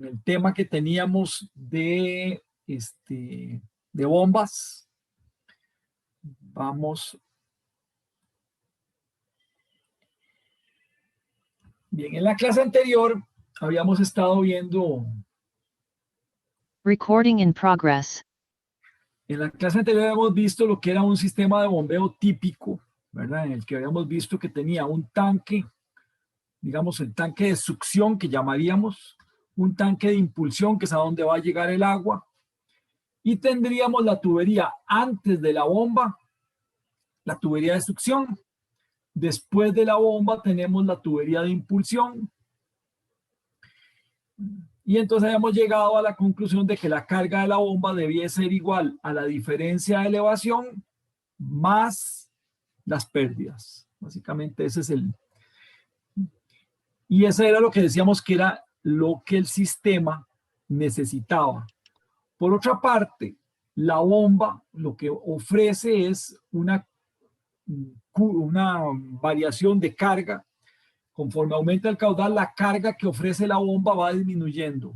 el tema que teníamos de bombas. Vamos. Bien, en la clase anterior habíamos estado viendo. Recording in progress. En la clase anterior habíamos visto lo que era un sistema de bombeo típico, ¿verdad? En el que habíamos visto que tenía un tanque, digamos el tanque de succión que llamaríamos, un tanque de impulsión que es a donde va a llegar el agua, y tendríamos la tubería antes de la bomba, la tubería de succión. Después de la bomba tenemos la tubería de impulsión. Y entonces habíamos llegado a la conclusión de que la carga de la bomba debía ser igual a la diferencia de elevación más las pérdidas. Básicamente ese es el... Y eso era lo que decíamos que era lo que el sistema necesitaba. Por otra parte, la bomba lo que ofrece es una variación de carga. Conforme aumenta el caudal, la carga que ofrece la bomba va disminuyendo.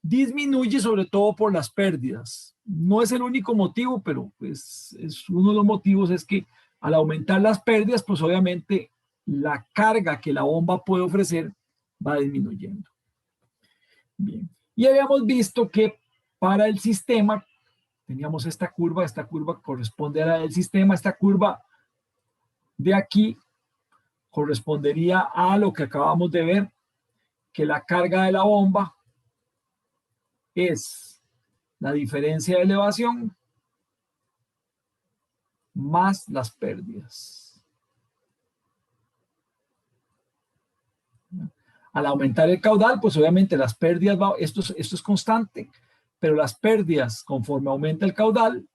Disminuye sobre todo por las pérdidas. No es el único motivo, pero pues es uno de los motivos es que al aumentar las pérdidas, pues obviamente la carga que la bomba puede ofrecer va disminuyendo. Bien. Y habíamos visto que para el sistema teníamos esta curva corresponde a la del sistema, esta curva de aquí correspondería a lo que acabamos de ver, que la carga de la bomba es la diferencia de elevación más las pérdidas. Al aumentar el caudal, pues obviamente las pérdidas, esto es constante, pero las pérdidas, conforme aumenta el caudal,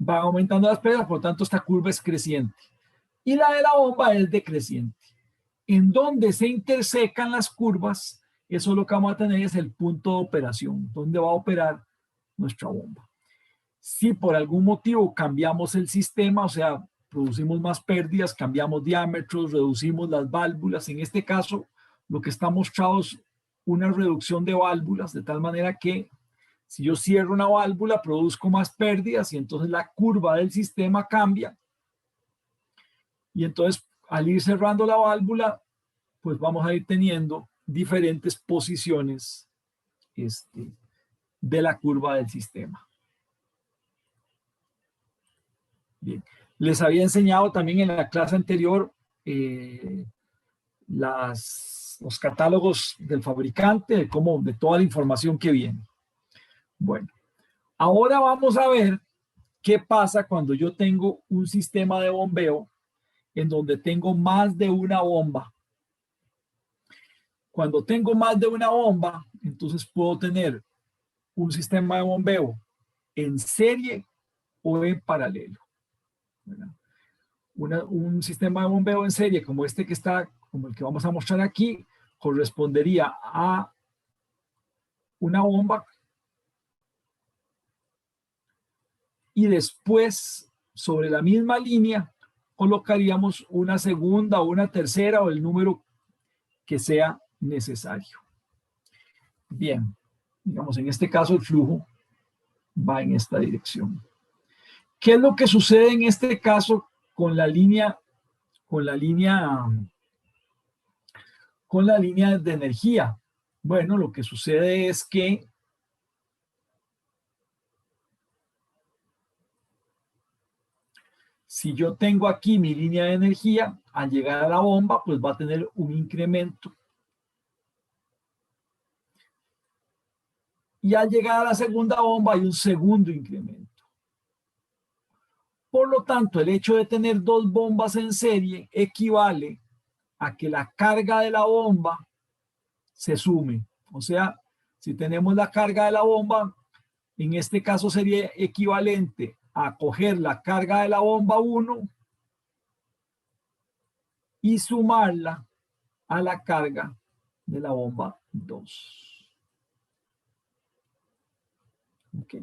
van aumentando las pérdidas, por lo tanto esta curva es creciente. Y la de la bomba es decreciente. En donde se intersecan las curvas, eso lo que vamos a tener es el punto de operación, donde va a operar nuestra bomba. Si por algún motivo cambiamos el sistema, o sea, producimos más pérdidas, cambiamos diámetros, reducimos las válvulas, en este caso lo que está mostrado es una reducción de válvulas, de tal manera que si yo cierro una válvula, produzco más pérdidas y entonces la curva del sistema cambia. Y entonces, al ir cerrando la válvula, pues vamos a ir teniendo diferentes posiciones de la curva del sistema. Bien. Les había enseñado también en la clase anterior los catálogos del fabricante, de toda la información que viene. Bueno, ahora vamos a ver qué pasa cuando yo tengo un sistema de bombeo en donde tengo más de una bomba. Cuando tengo más de una bomba, entonces puedo tener un sistema de bombeo en serie o en paralelo. Un sistema de bombeo en serie como este que está, como el que vamos a mostrar aquí, correspondería a una bomba y después sobre la misma línea colocaríamos una segunda o una tercera o el número que sea necesario. Bien, digamos en este caso el flujo va en esta dirección. ¿Qué es lo que sucede en este caso con la línea de energía? Bueno, lo que sucede es que si yo tengo aquí mi línea de energía, al llegar a la bomba, pues va a tener un incremento. Y al llegar a la segunda bomba hay un segundo incremento. Por lo tanto, el hecho de tener dos bombas en serie equivale a que la carga de la bomba se sume. O sea, si tenemos la carga de la bomba, en este caso sería equivalente a coger la carga de la bomba 1 y sumarla a la carga de la bomba 2. Okay.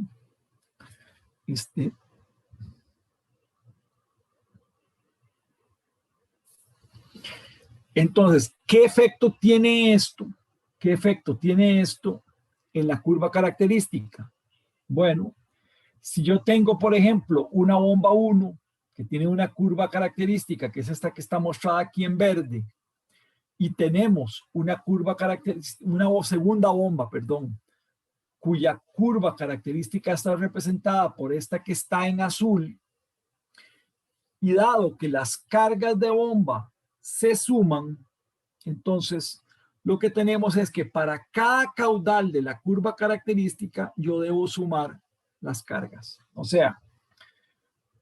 Entonces, ¿qué efecto tiene esto? ¿Qué efecto tiene esto en la curva característica? Bueno, si yo tengo, por ejemplo, una bomba 1 que tiene una curva característica, que es esta que está mostrada aquí en verde, y tenemos una curva característica, una segunda bomba, perdón, cuya curva característica está representada por esta que está en azul, y dado que las cargas de bomba se suman, entonces lo que tenemos es que para cada caudal de la curva característica yo debo sumar las cargas. O sea,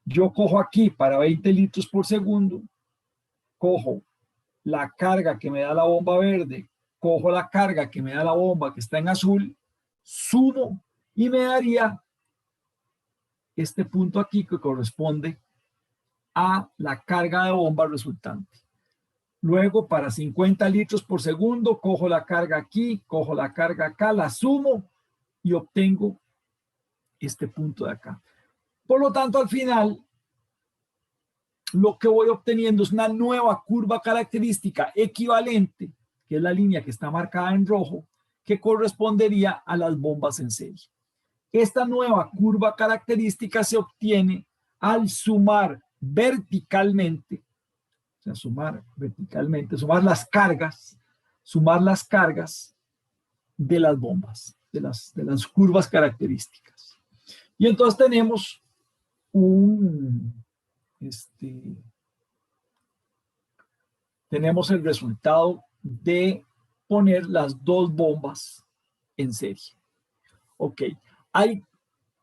yo cojo aquí para 20 litros por segundo, cojo la carga que me da la bomba verde, cojo la carga que me da la bomba que está en azul, sumo y me daría este punto aquí que corresponde a la carga de bomba resultante. Luego, para 50 litros por segundo, cojo la carga aquí, cojo la carga acá, la sumo y obtengo este punto de acá. Por lo tanto, al final, lo que voy obteniendo es una nueva curva característica equivalente, que es la línea que está marcada en rojo, que correspondería a las bombas en serie. Esta nueva curva característica se obtiene al sumar verticalmente, o sea, sumar verticalmente, sumar las cargas de las bombas, de las curvas características. Y entonces tenemos tenemos el resultado de poner las dos bombas en serie. Ok, hay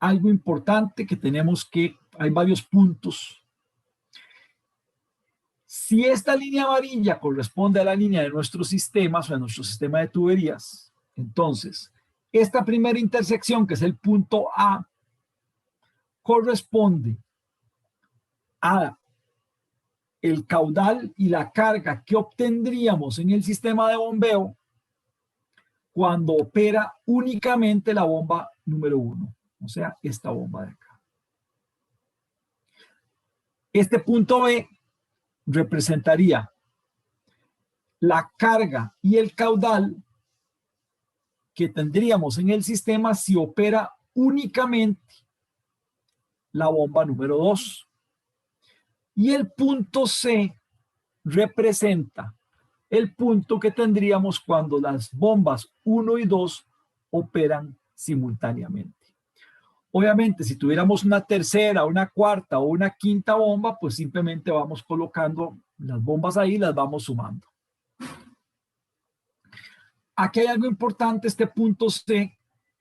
algo importante que hay varios puntos. Si esta línea amarilla corresponde a la línea de nuestro sistema, o sea, nuestro sistema de tuberías, entonces, esta primera intersección, que es el punto A, corresponde a el caudal y la carga que obtendríamos en el sistema de bombeo cuando opera únicamente la bomba número 1, o sea, esta bomba de acá. Este punto B representaría la carga y el caudal que tendríamos en el sistema si opera únicamente la bomba número 2. Y el punto C representa el punto que tendríamos cuando las bombas 1 y 2 operan simultáneamente. Obviamente, si tuviéramos una tercera, una cuarta o una quinta bomba, pues simplemente vamos colocando las bombas ahí y las vamos sumando. Aquí hay algo importante, este punto C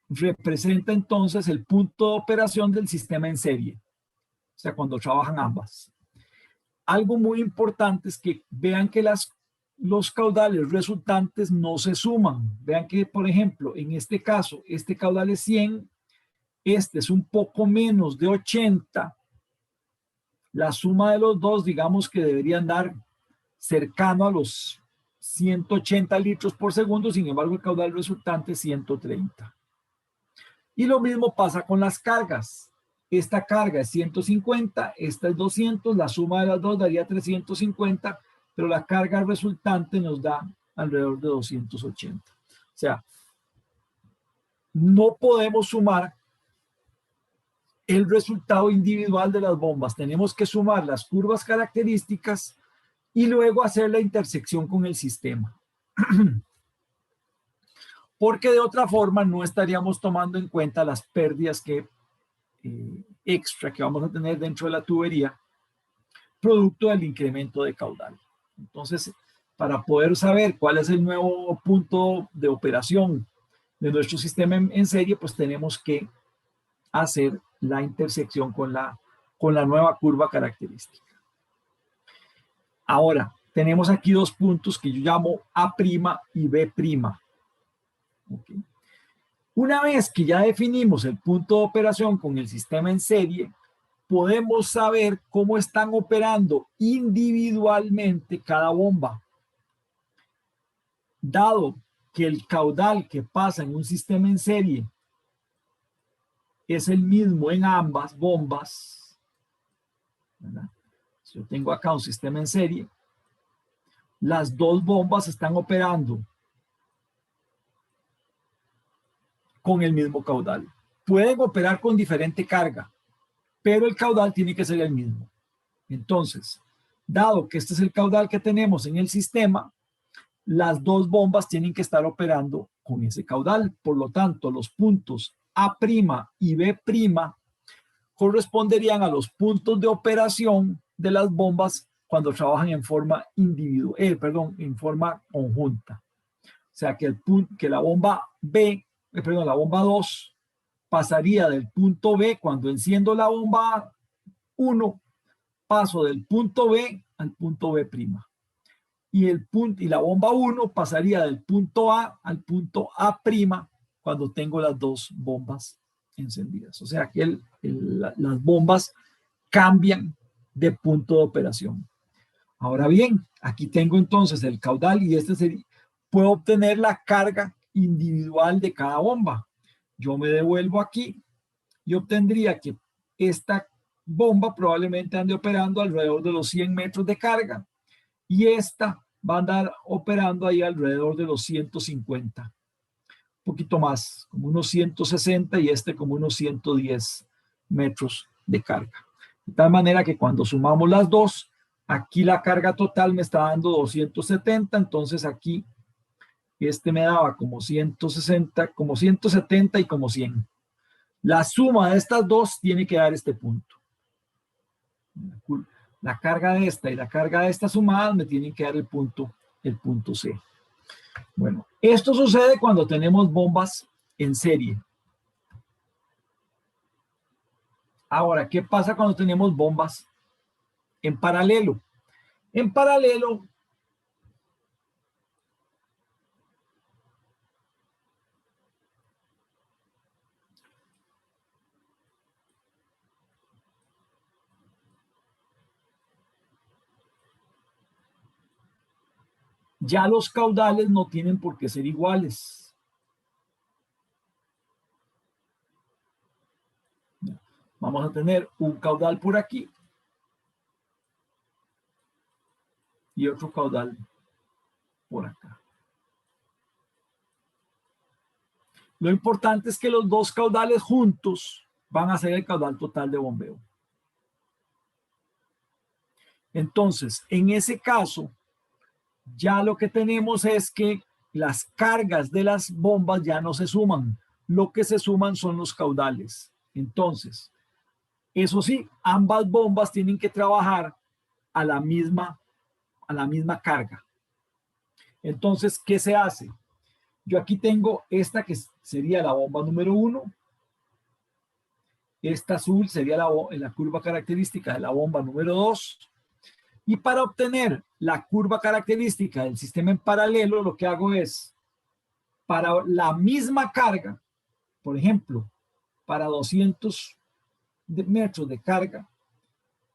representa entonces el punto de operación del sistema en serie, o sea, cuando trabajan ambas. Algo muy importante es que vean que los caudales resultantes no se suman. Vean que, por ejemplo, en este caso, este caudal es 100, este es un poco menos de 80. La suma de los dos, digamos que debería andar cercano a los 180 litros por segundo, sin embargo, el caudal resultante es 130. Y lo mismo pasa con las cargas. Esta carga es 150, esta es 200, la suma de las dos daría 350, pero la carga resultante nos da alrededor de 280. O sea, no podemos sumar el resultado individual de las bombas. Tenemos que sumar las curvas características y luego hacer la intersección con el sistema. Porque de otra forma no estaríamos tomando en cuenta las pérdidas extra que vamos a tener dentro de la tubería, producto del incremento de caudal. Entonces, para poder saber cuál es el nuevo punto de operación de nuestro sistema en serie, pues tenemos que hacer la intersección con la nueva curva característica. Ahora, tenemos aquí dos puntos que yo llamo A' y B'. Okay. Una vez que ya definimos el punto de operación con el sistema en serie, podemos saber cómo están operando individualmente cada bomba. Dado que el caudal que pasa en un sistema en serie es el mismo en ambas bombas, ¿verdad? Si yo tengo acá un sistema en serie, las dos bombas están operando con el mismo caudal. Pueden operar con diferente carga, pero el caudal tiene que ser el mismo. Entonces, dado que este es el caudal que tenemos en el sistema, las dos bombas tienen que estar operando con ese caudal. Por lo tanto, los puntos A' y B' corresponderían a los puntos de operación de las bombas cuando trabajan en forma individual, en forma conjunta. O sea que, que la bomba la bomba 2 pasaría del punto B cuando enciendo la bomba 1, paso del punto B al punto B'. Y la bomba 1 pasaría del punto A al punto A' cuando tengo las dos bombas encendidas. O sea que las bombas cambian de punto de operación. Ahora bien, aquí tengo entonces el caudal y puedo obtener la carga individual de cada bomba. Yo me devuelvo aquí y obtendría que esta bomba probablemente ande operando alrededor de los 100 metros de carga y esta va a andar operando ahí alrededor de los 150, un poquito más, como unos 160 y como unos 110 metros de carga. De tal manera que cuando sumamos las dos, aquí la carga total me está dando 270, entonces aquí me daba como 160, como 170 y como 100. La suma de estas dos tiene que dar este punto. La carga de esta y la carga de esta sumadas me tienen que dar el punto C. Bueno, esto sucede cuando tenemos bombas en serie. Ahora, ¿qué pasa cuando tenemos bombas en paralelo? En paralelo, ya los caudales no tienen por qué ser iguales. Vamos a tener un caudal por aquí y otro caudal por acá. Lo importante es que los dos caudales juntos van a ser el caudal total de bombeo. Entonces, en ese caso, ya lo que tenemos es que las cargas de las bombas ya no se suman. Lo que se suman son los caudales. Entonces, eso sí, ambas bombas tienen que trabajar a la misma carga. Entonces, ¿qué se hace? Yo aquí tengo esta que sería la bomba número 1. Esta azul sería la curva característica de la bomba número 2. Y para obtener la curva característica del sistema en paralelo, lo que hago es, para la misma carga, por ejemplo, para 200 metros de carga,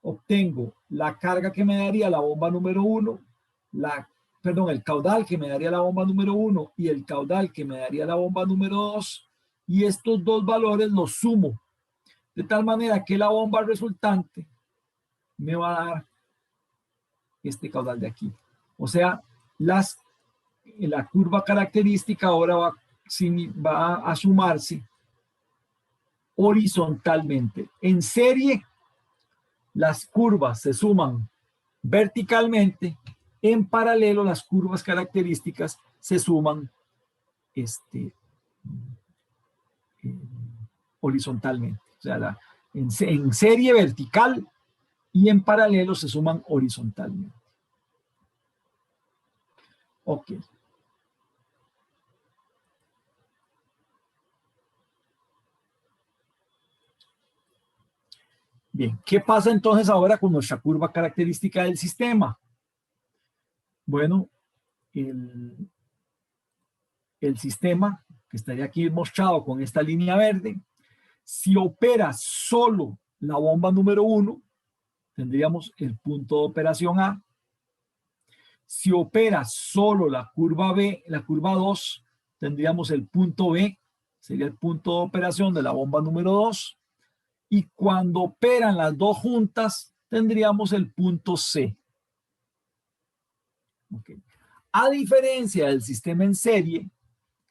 obtengo la carga que me daría la bomba número 1, el caudal que me daría la bomba número 1 y el caudal que me daría la bomba número 2, y estos dos valores los sumo, de tal manera que la bomba resultante me va a dar este caudal de aquí. O sea, la curva característica ahora va a sumarse horizontalmente. En serie, las curvas se suman verticalmente. En paralelo, las curvas características se suman horizontalmente. O sea, en serie vertical y en paralelo se suman horizontalmente. Ok. Bien, ¿qué pasa entonces ahora con nuestra curva característica del sistema? Bueno, el sistema, que estaría aquí mostrado con esta línea verde, si opera solo la bomba número 1, tendríamos el punto de operación A. Si opera solo la curva B, la curva 2, tendríamos el punto B, sería el punto de operación de la bomba número 2. Y cuando operan las dos juntas, tendríamos el punto C. Okay. A diferencia del sistema en serie,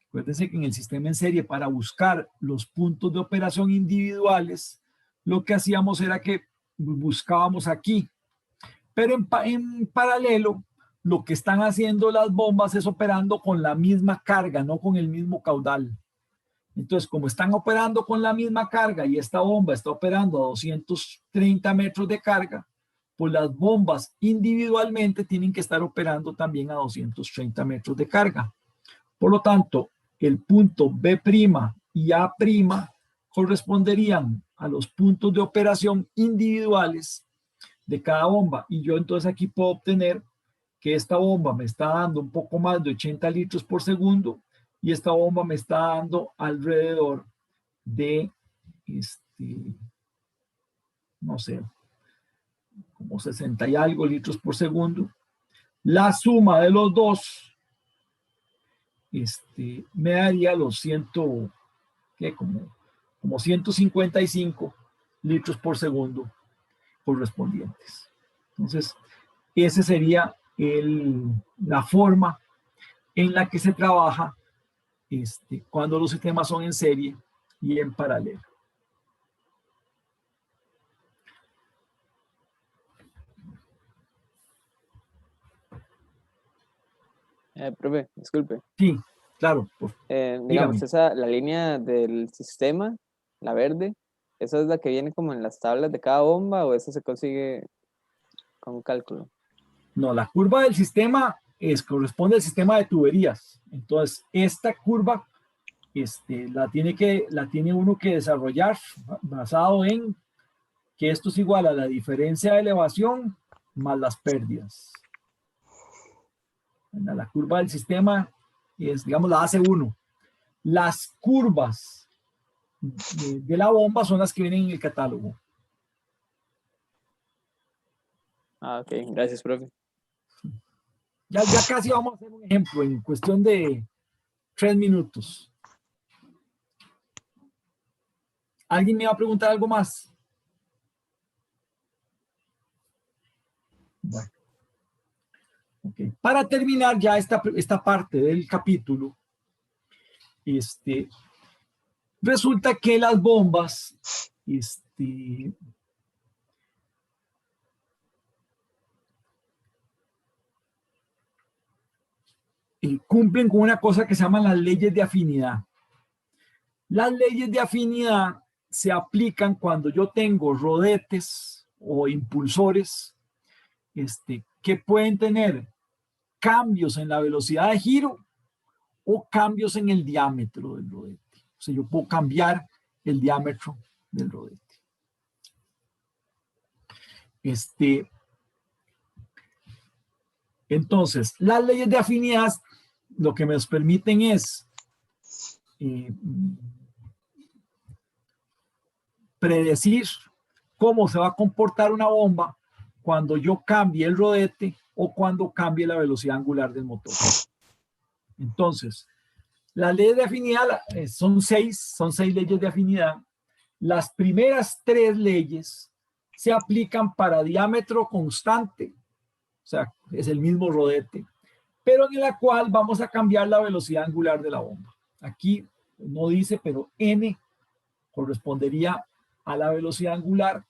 acuérdense que en el sistema en serie, para buscar los puntos de operación individuales, lo que hacíamos era que buscábamos aquí. Pero en paralelo, lo que están haciendo las bombas es operando con la misma carga, no con el mismo caudal. Entonces, como están operando con la misma carga y esta bomba está operando a 230 metros de carga, pues las bombas individualmente tienen que estar operando también a 230 metros de carga. Por lo tanto, el punto B' y A' corresponderían a los puntos de operación individuales de cada bomba. Y yo entonces aquí puedo obtener que esta bomba me está dando un poco más de 80 litros por segundo y esta bomba me está dando alrededor de, no sé, como 60 y algo litros por segundo. La suma de los dos me daría los 100, ¿qué? Como 155 litros por segundo correspondientes. Entonces, esa sería la forma en la que se trabaja cuando los sistemas son en serie y en paralelo. Profe, disculpe. Sí, claro. Digamos, la línea del sistema, la verde, ¿esa es la que viene como en las tablas de cada bomba o esa se consigue con cálculo? No, la curva del sistema corresponde al sistema de tuberías. Entonces, esta curva la tiene uno que desarrollar basado en que esto es igual a la diferencia de elevación más las pérdidas. La curva del sistema es, digamos, la AC1. Las curvas de la bomba son las que vienen en el catálogo. Ah, ok. Gracias, profe. Ya casi vamos a hacer un ejemplo en cuestión de 3 minutos. ¿Alguien me va a preguntar algo más? Bueno. Okay. Para terminar ya esta parte del capítulo, resulta que las bombas cumplen con una cosa que se llaman las leyes de afinidad. Las leyes de afinidad se aplican cuando yo tengo rodetes o impulsores que pueden tener cambios en la velocidad de giro o cambios en el diámetro del rodete. O sea, yo puedo cambiar el diámetro del rodete. Entonces, las leyes de afinidad lo que nos permiten es predecir cómo se va a comportar una bomba cuando yo cambie el rodete o cuando cambie la velocidad angular del motor. Entonces, las leyes de afinidad son seis leyes de afinidad. Las primeras 3 leyes se aplican para diámetro constante, o sea, es el mismo rodete, pero en la cual vamos a cambiar la velocidad angular de la bomba. Aquí no dice, pero n correspondería a la velocidad angular.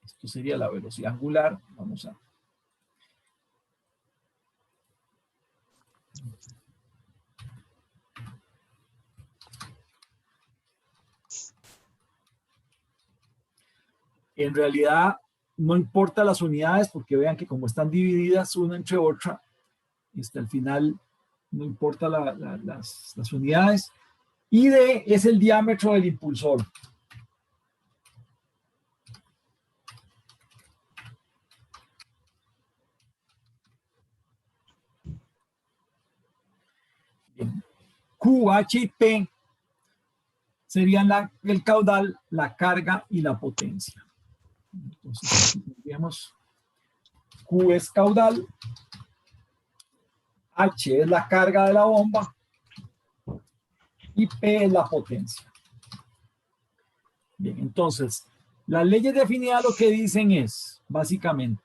Esto sería la velocidad angular. Vamos a... En realidad no importa las unidades porque vean que como están divididas una entre otra, al final no importa las unidades. Y D es el diámetro del impulsor. Bien. Q, H y P serían el caudal, la carga y la potencia. Entonces, aquí tendríamos Q es caudal, H es la carga de la bomba y P es la potencia. Bien, entonces, las leyes de afinidad lo que dicen es, básicamente,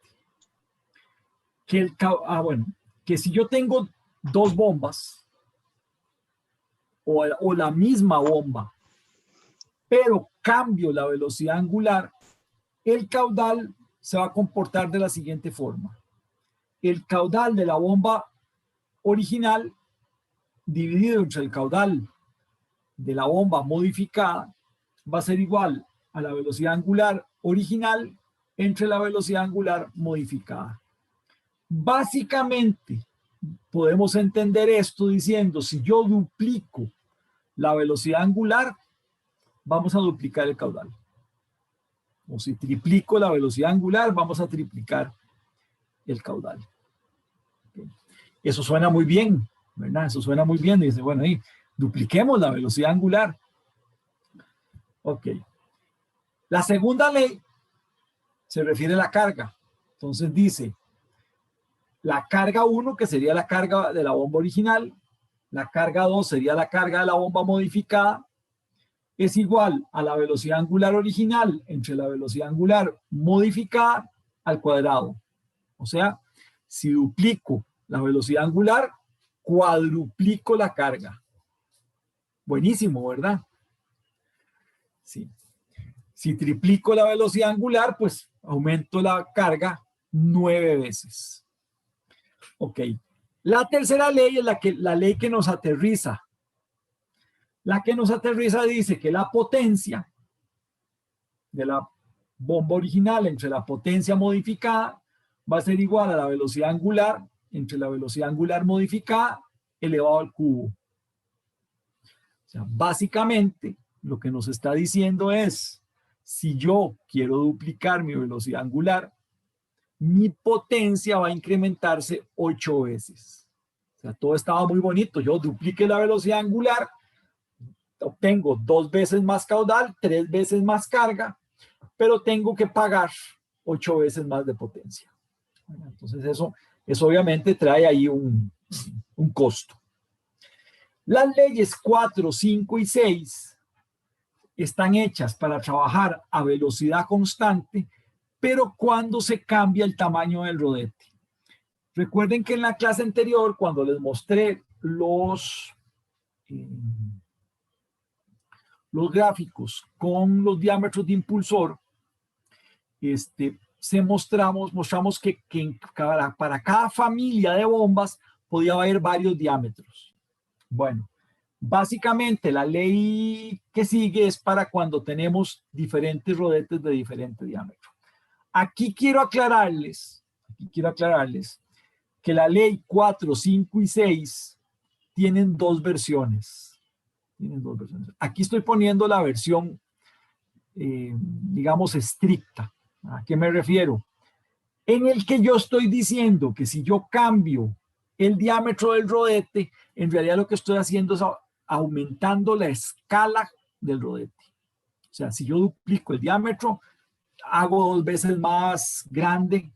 bueno, que si yo tengo dos bombas o la misma bomba, pero cambio la velocidad angular, el caudal se va a comportar de la siguiente forma. El caudal de la bomba original dividido entre el caudal de la bomba modificada va a ser igual a la velocidad angular original entre la velocidad angular modificada. Básicamente, podemos entender esto diciendo, si yo duplico la velocidad angular, vamos a duplicar el caudal. O si triplico la velocidad angular, vamos a triplicar el caudal. Eso suena muy bien, ¿verdad? Eso suena muy bien. Dice, bueno, ahí dupliquemos la velocidad angular. Ok. La segunda ley se refiere a la carga. Entonces dice, la carga 1, que sería la carga de la bomba original, la carga 2 sería la carga de la bomba modificada, es igual a la velocidad angular original entre la velocidad angular modificada al cuadrado. O sea, si duplico la velocidad angular, cuadruplico la carga. Buenísimo, ¿verdad? Sí. Si triplico la velocidad angular, pues aumento la carga 9 veces. Ok. La tercera ley es la ley que nos aterriza. La que nos aterriza dice que la potencia de la bomba original entre la potencia modificada va a ser igual a la velocidad angular entre la velocidad angular modificada elevado al cubo. O sea, básicamente lo que nos está diciendo es, si yo quiero duplicar mi velocidad angular, mi potencia va a incrementarse 8 veces. O sea, todo estaba muy bonito. Yo dupliqué la velocidad angular, obtengo 2 veces más caudal, 3 veces más carga, pero tengo que pagar 8 veces más de potencia. Entonces eso obviamente trae ahí un costo. Las leyes 4, 5 y 6 están hechas para trabajar a velocidad constante, pero cuando se cambia el tamaño del rodete. Recuerden que en la clase anterior, cuando les mostré los gráficos con los diámetros de impulsor, mostramos que para cada familia de bombas podía haber varios diámetros. Bueno, básicamente la ley que sigue es para cuando tenemos diferentes rodetes de diferente diámetro. Aquí quiero aclararles que la ley 4, 5 y 6 tienen dos versiones. Aquí estoy poniendo la versión, digamos, estricta. ¿A qué me refiero? En el que yo estoy diciendo que si yo cambio el diámetro del rodete, en realidad lo que estoy haciendo es aumentando la escala del rodete. O sea, si yo duplico el diámetro, hago 2 veces más grande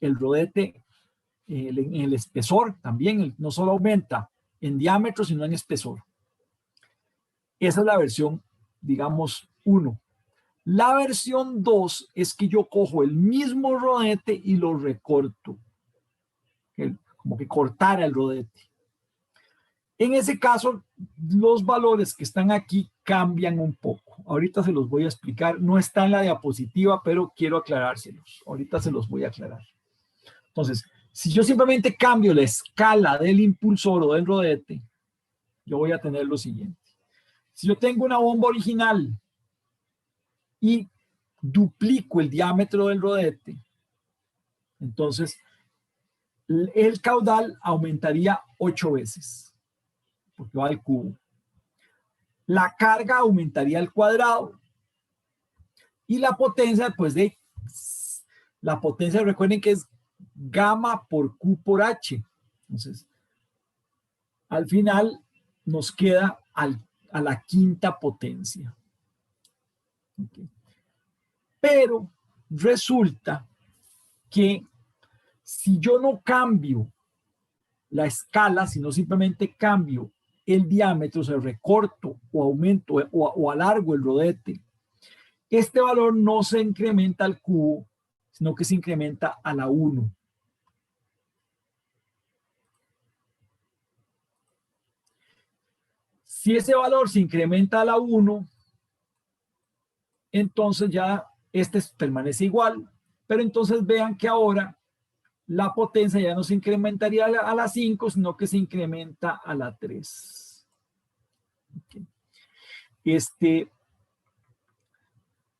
el rodete en el espesor también. No solo aumenta en diámetro, sino en espesor. Esa es la versión, digamos, 1. La versión 2 es que yo cojo el mismo rodete y lo recorto. Como que cortara el rodete. En ese caso, los valores que están aquí cambian un poco. Ahorita se los voy a explicar. No está en la diapositiva, pero quiero aclarárselos. Ahorita se los voy a aclarar. Entonces, si yo simplemente cambio la escala del impulsor o del rodete, yo voy a tener lo siguiente. Si yo tengo una bomba original y duplico el diámetro del rodete, entonces el caudal aumentaría 8 veces, porque va al cubo. La carga aumentaría al cuadrado y la potencia, pues la potencia, recuerden que es gamma por Q por H. Entonces, al final nos queda a la quinta potencia. Okay. Pero resulta que si yo no cambio la escala, sino simplemente cambio el diámetro, o sea, recorto o aumento o alargo el rodete, este valor no se incrementa al cubo, sino que se incrementa a la 1. Si ese valor se incrementa a la 1, entonces ya este permanece igual, pero entonces vean que ahora la potencia ya no se incrementaría a la 5, sino que se incrementa a la 3. Okay.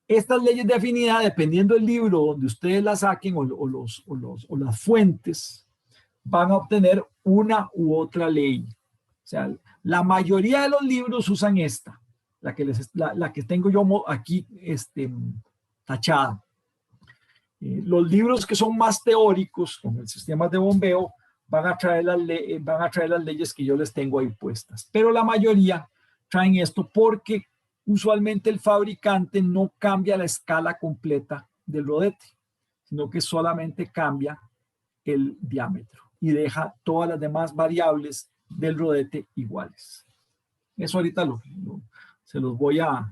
Estas leyes de afinidad, dependiendo del libro donde ustedes las saquen o las fuentes, van a obtener una u otra ley. O sea, la mayoría de los libros usan esta, la que tengo yo aquí tachada. Los libros que son más teóricos, con el sistema de bombeo, van a traer las leyes que yo les tengo ahí puestas. Pero la mayoría traen esto porque usualmente el fabricante no cambia la escala completa del rodete, sino que solamente cambia el diámetro y deja todas las demás variables del rodete iguales. Eso ahorita se los voy a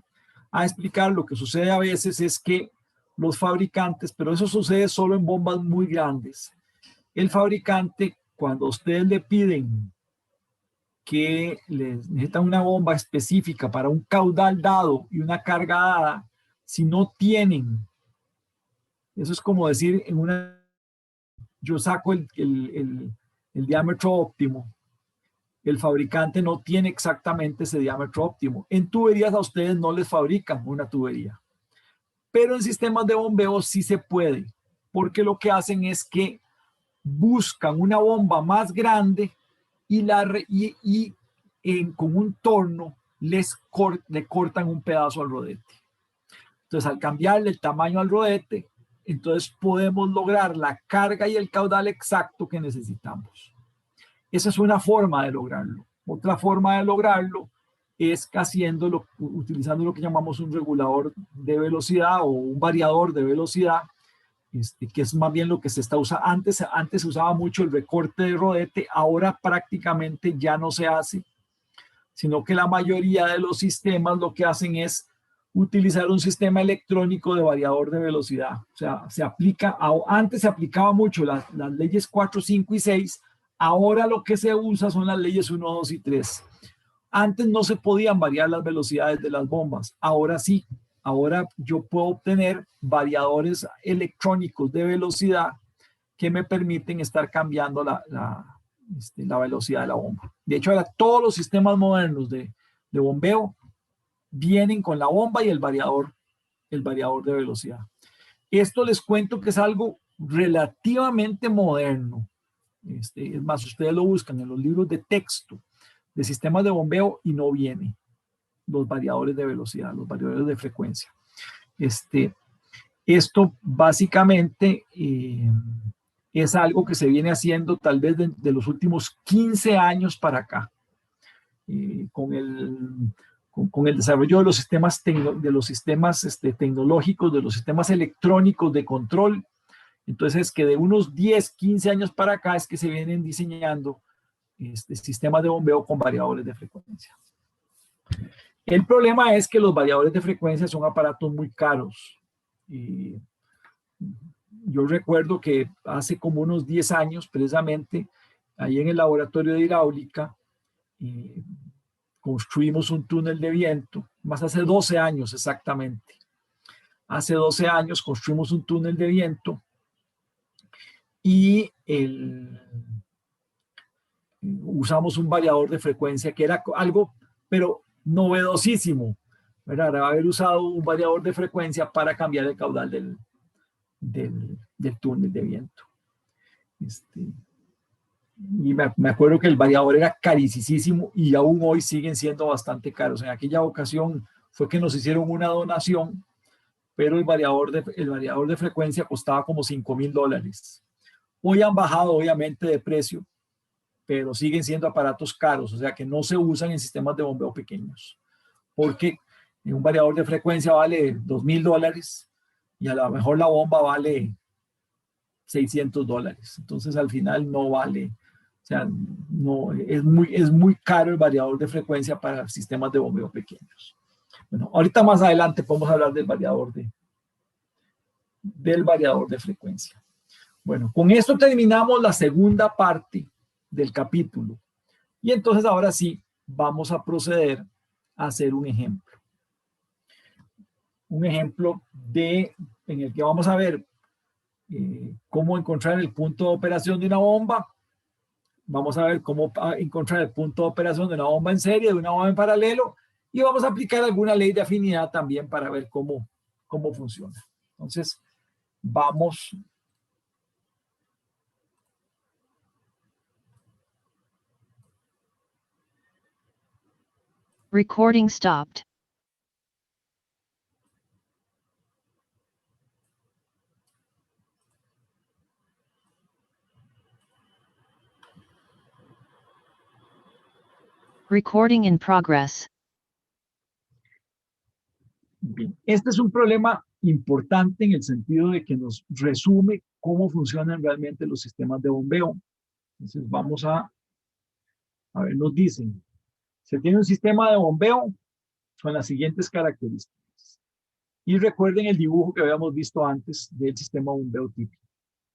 explicar. Lo que sucede a veces es que los fabricantes, pero eso sucede solo en bombas muy grandes. El fabricante, cuando ustedes le piden que les necesitan una bomba específica para un caudal dado y una carga dada, si no tienen, eso es como decir, yo saco el diámetro óptimo, el fabricante no tiene exactamente ese diámetro óptimo. En tuberías a ustedes no les fabrican una tubería, pero en sistemas de bombeo sí se puede, porque lo que hacen es que buscan una bomba más grande y con un torno le cortan un pedazo al rodete. Entonces, al cambiarle el tamaño al rodete, entonces podemos lograr la carga y el caudal exacto que necesitamos. Esa es una forma de lograrlo. Otra forma de lograrlo es utilizando lo que llamamos un regulador de velocidad o un variador de velocidad, que es más bien lo que se está usando. Antes se usaba mucho el recorte de rodete, ahora prácticamente ya no se hace, sino que la mayoría de los sistemas lo que hacen es utilizar un sistema electrónico de variador de velocidad. O sea, antes se aplicaba mucho las leyes 4, 5 y 6, ahora lo que se usa son las leyes 1, 2 y 3. Antes no se podían variar las velocidades de las bombas, ahora sí. Ahora yo puedo obtener variadores electrónicos de velocidad que me permiten estar cambiando la velocidad de la bomba. De hecho, ahora todos los sistemas modernos de bombeo vienen con la bomba y el variador de velocidad. Esto les cuento que es algo relativamente moderno. Es más, ustedes lo buscan en los libros de texto de sistemas de bombeo y no viene los variadores de velocidad, los variadores de frecuencia. Esto básicamente es algo que se viene haciendo tal vez de los últimos 15 años para acá, con el desarrollo de los sistemas, tecnológicos, de los sistemas electrónicos de control. Entonces, que de unos 10, 15 años para acá es que se vienen diseñando sistemas de bombeo con variadores de frecuencia. El problema es que los variadores de frecuencia son aparatos muy caros. Yo recuerdo que hace como unos 10 años, precisamente, ahí en el laboratorio de hidráulica, construimos un túnel de viento, más hace 12 años exactamente. Hace 12 años construimos un túnel de viento y usamos un variador de frecuencia que era algo, pero novedosísimo, ¿verdad? Haber usado un variador de frecuencia para cambiar el caudal del túnel de viento. Y me acuerdo que el variador era carísimo y aún hoy siguen siendo bastante caros. En aquella ocasión fue que nos hicieron una donación, pero el variador de frecuencia costaba como $5,000. Hoy han bajado obviamente de precio, pero siguen siendo aparatos caros, o sea que no se usan en sistemas de bombeo pequeños, porque un variador de frecuencia vale $2,000 y a lo mejor la bomba vale $600. Entonces al final no vale, o sea, no, es muy caro el variador de frecuencia para sistemas de bombeo pequeños. Bueno, ahorita más adelante podemos hablar del variador de frecuencia. Bueno, con esto terminamos la segunda parte del capítulo. Y entonces ahora sí, vamos a proceder a hacer un ejemplo. Un ejemplo en el que vamos a ver cómo encontrar el punto de operación de una bomba. Vamos a ver cómo encontrar el punto de operación de una bomba en serie, de una bomba en paralelo, y vamos a aplicar alguna ley de afinidad también para ver cómo funciona. Entonces, vamos. Recording stopped. Recording in progress. Bien, este es un problema importante en el sentido de que nos resume cómo funcionan realmente los sistemas de bombeo. Entonces vamos a ver, nos dicen, se tiene un sistema de bombeo con las siguientes características. Y recuerden el dibujo que habíamos visto antes del sistema de bombeo típico.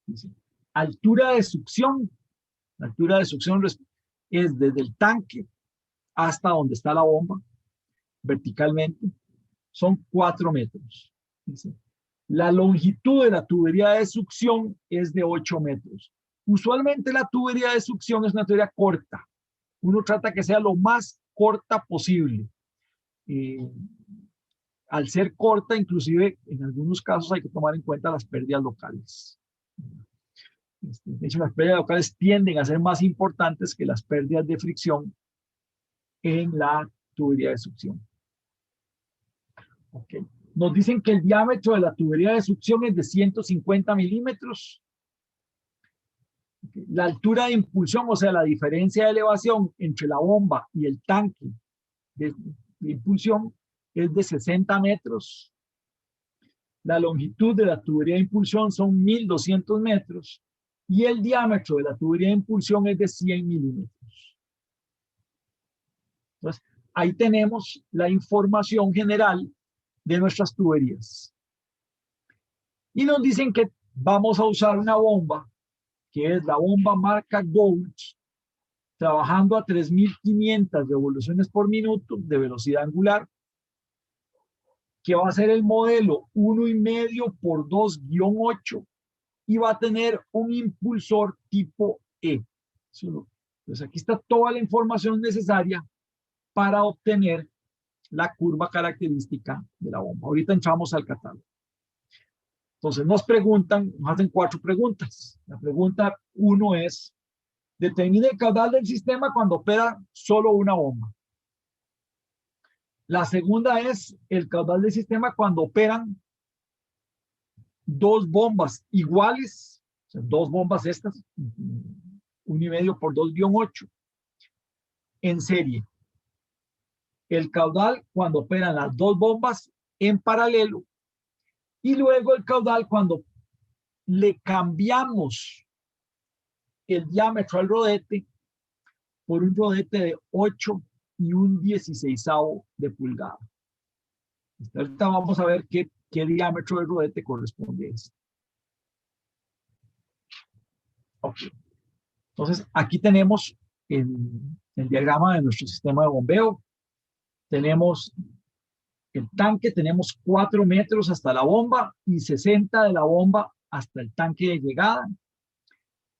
Dice, altura de succión. La altura de succión es desde el tanque hasta donde está la bomba, verticalmente, son 4 metros. Dice, la longitud de la tubería de succión es de 8 metros. Usualmente la tubería de succión es una tubería corta. Uno trata que sea lo más corta posible. Al ser corta, inclusive en algunos casos hay que tomar en cuenta las pérdidas locales. De hecho, las pérdidas locales tienden a ser más importantes que las pérdidas de fricción en la tubería de succión. Okay. Nos dicen que el diámetro de la tubería de succión es de 150 milímetros. Okay. La altura de impulsión, o sea, la diferencia de elevación entre la bomba y el tanque de impulsión es de 60 metros. La longitud de la tubería de impulsión son 1200 metros y el diámetro de la tubería de impulsión es de 100 milímetros. Entonces, ahí tenemos la información general de nuestras tuberías. Y nos dicen que vamos a usar una bomba, que es la bomba marca Gould, trabajando a 3500 revoluciones por minuto de velocidad angular, que va a ser el modelo 1,5 por 2-8 y va a tener un impulsor tipo E. Entonces aquí está toda la información necesaria para obtener la curva característica de la bomba. Ahorita entramos al catálogo. Entonces nos hacen 4 preguntas. La pregunta 1 es, determine el caudal del sistema cuando opera solo una bomba. La segunda es el caudal del sistema cuando operan 2 bombas iguales, o sea, 2 bombas estas, 1,5 por 2-8, en serie. El caudal cuando operan las 2 bombas en paralelo y luego el caudal cuando le cambiamos el diámetro al rodete por un rodete de 8 y 1/16 de pulgada. Ahorita vamos a ver qué diámetro del rodete corresponde a esto. Okay. Entonces, aquí tenemos el diagrama de nuestro sistema de bombeo. Tenemos el tanque, tenemos 4 metros hasta la bomba y 60 de la bomba hasta el tanque de llegada.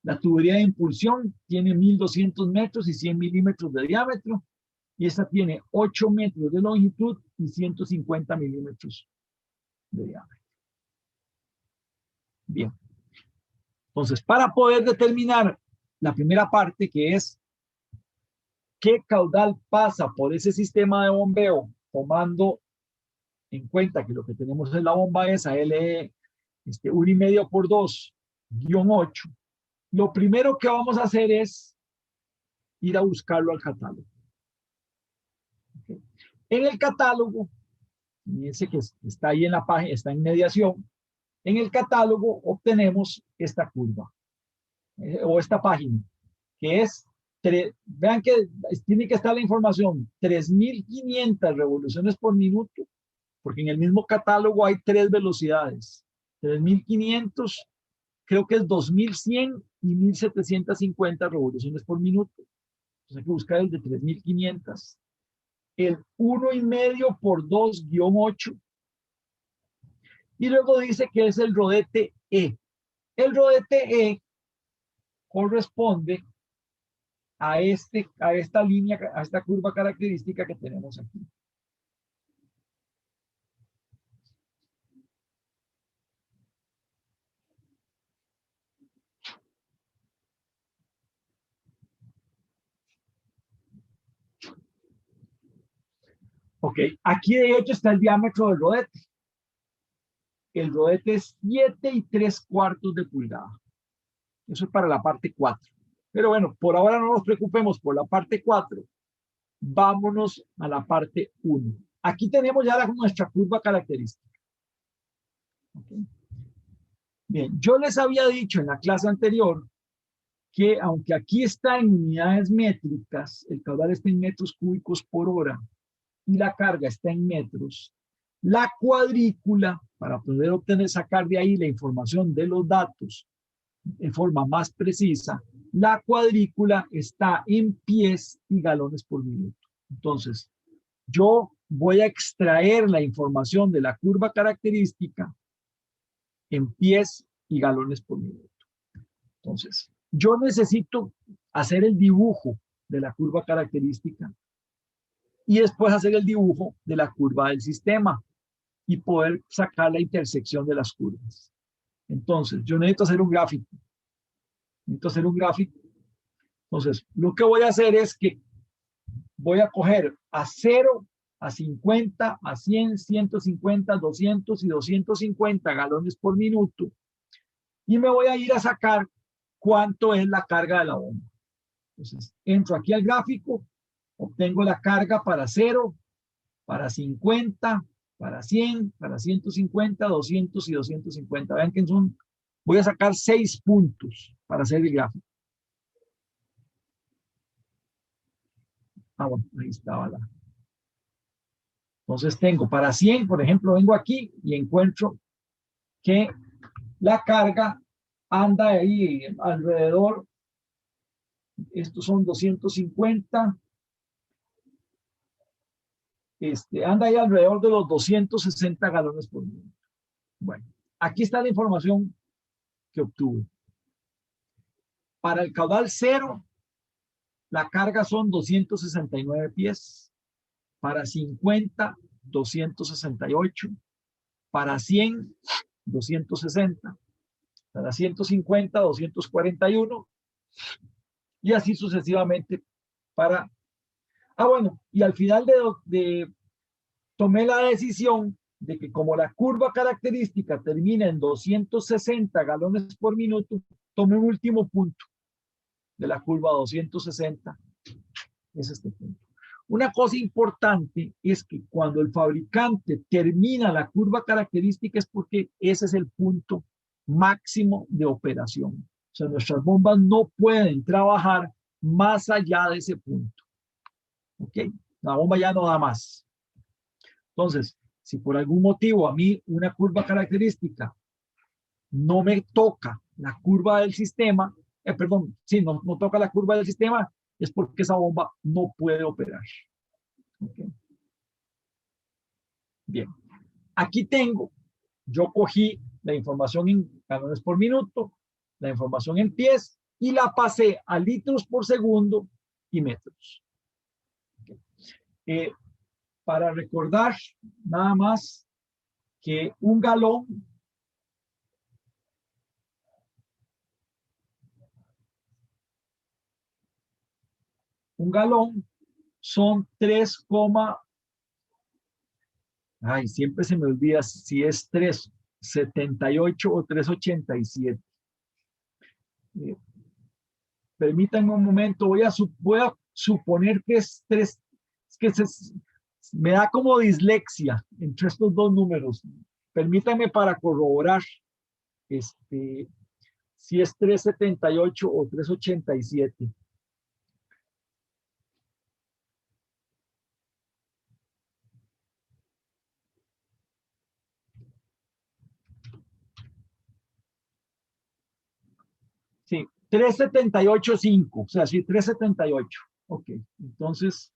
La tubería de impulsión tiene 1200 metros y 100 milímetros de diámetro. Y esta tiene 8 metros de longitud y 150 milímetros de diámetro. Bien. Entonces, para poder determinar la primera parte, que es qué caudal pasa por ese sistema de bombeo, tomando en cuenta que lo que tenemos en la bomba es LE 1,5 por 2-8, lo primero que vamos a hacer es ir a buscarlo al catálogo. Okay. En el catálogo, fíjense que está ahí en la página, está en mediación. En el catálogo obtenemos esta curva o esta página, que es, vean que tiene que estar la información, 3500 revoluciones por minuto, porque en el mismo catálogo hay 3 velocidades, 3500, creo que es 2100 y 1750 revoluciones por minuto. Entonces hay que buscar el de 3500. El 1,5 por 2-8. Y luego dice que es el rodete E. El rodete E corresponde a esta línea, a esta curva característica que tenemos aquí. Ok, aquí de hecho está el diámetro del rodete. El rodete es 7 3/4 de pulgada. Eso es para la parte 4. Pero bueno, por ahora no nos preocupemos por la parte 4. Vámonos a la parte 1. Aquí tenemos ya nuestra curva característica. Okay. Bien, yo les había dicho en la clase anterior que aunque aquí está en unidades métricas, el caudal está en metros cúbicos por hora y la carga está en metros, la cuadrícula, para poder sacar de ahí la información de los datos de forma más precisa, la cuadrícula está en pies y galones por minuto. Entonces, yo voy a extraer la información de la curva característica en pies y galones por minuto. Entonces, yo necesito hacer el dibujo de la curva característica y después hacer el dibujo de la curva del sistema y poder sacar la intersección de las curvas. Entonces, yo necesito hacer un gráfico. Entonces, lo que voy a hacer es que voy a coger a 0, a 50, a 100, 150, 200 y 250 galones por minuto y me voy a ir a sacar cuánto es la carga de la bomba. Entonces, entro aquí al gráfico, obtengo la carga para 0, para 50, para 100, para 150, 200 y 250. Vean que voy a sacar 6 puntos para hacer el gráfico. Bueno, ahí estaba la. Entonces tengo para 100, por ejemplo, vengo aquí y encuentro que la carga anda ahí alrededor, estos son 250, anda ahí alrededor de los 260 galones por minuto. Bueno, aquí está la información que obtuve. Para el caudal 0, la carga son 269 pies. Para 50, 268. Para 100, 260. Para 150, 241. Y así sucesivamente para. Bueno, y al final tomé la decisión de que como la curva característica termina en 260 galones por minuto, tomé un último punto de la curva 260. Es este punto. Una cosa importante es que cuando el fabricante termina la curva característica es porque ese es el punto máximo de operación. O sea, nuestras bombas no pueden trabajar más allá de ese punto. ¿Ok? La bomba ya no da más. Entonces, si por algún motivo a mí una curva característica no me toca la curva del sistema, no toca la curva del sistema, es porque esa bomba no puede operar. ¿Okay? Bien, aquí yo cogí la información en galones por minuto, la información en pies y la pasé a litros por segundo y metros. Okay. Para recordar nada más que un galón son 3, siempre se me olvida si es 3,78 o 3,87. Permítanme un momento, voy a suponer que es 3, es que me da como dislexia entre estos dos números. Permítanme para corroborar si es 3,78 o 3,87. Sí, 3,78,5, o sea, sí, 3,78. Ok, entonces,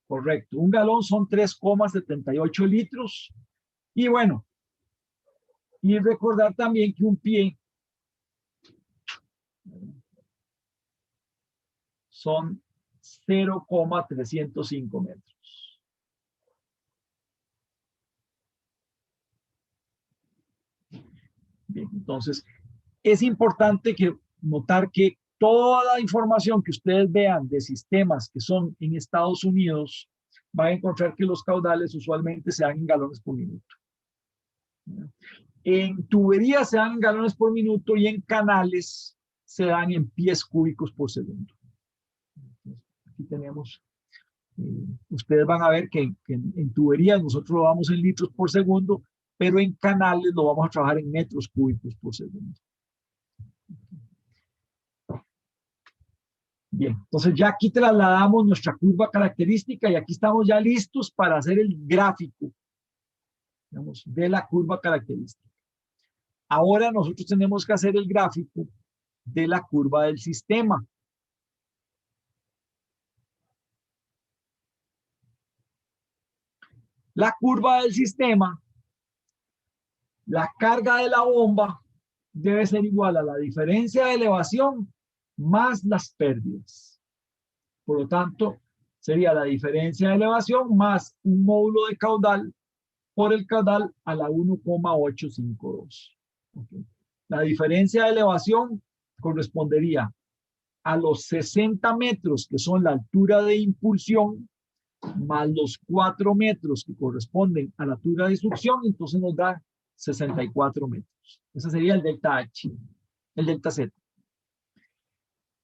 correcto. Un galón son 3,78 litros. Y bueno, y recordar también que un pie son 0,305 metros. Bien, entonces es importante notar que toda la información que ustedes vean de sistemas que son en Estados Unidos, van a encontrar que los caudales usualmente se dan en galones por minuto. En tuberías se dan en galones por minuto y en canales se dan en pies cúbicos por segundo. Aquí tenemos, ustedes van a ver que en tuberías nosotros lo vamos en litros por segundo, pero en canales lo vamos a trabajar en metros cúbicos por segundo. Bien, entonces ya aquí trasladamos nuestra curva característica y aquí estamos ya listos para hacer el gráfico, digamos, de la curva característica. Ahora nosotros tenemos que hacer el gráfico de la curva del sistema. La curva del sistema, la carga de la bomba debe ser igual a la diferencia de elevación más las pérdidas. Por lo tanto, sería la diferencia de elevación más un módulo de caudal por el caudal a la 1,852. ¿Okay? La diferencia de elevación correspondería a los 60 metros, que son la altura de impulsión, más los 4 metros que corresponden a la altura de succión, entonces nos da 64 metros. Ese sería el delta H, el delta Z.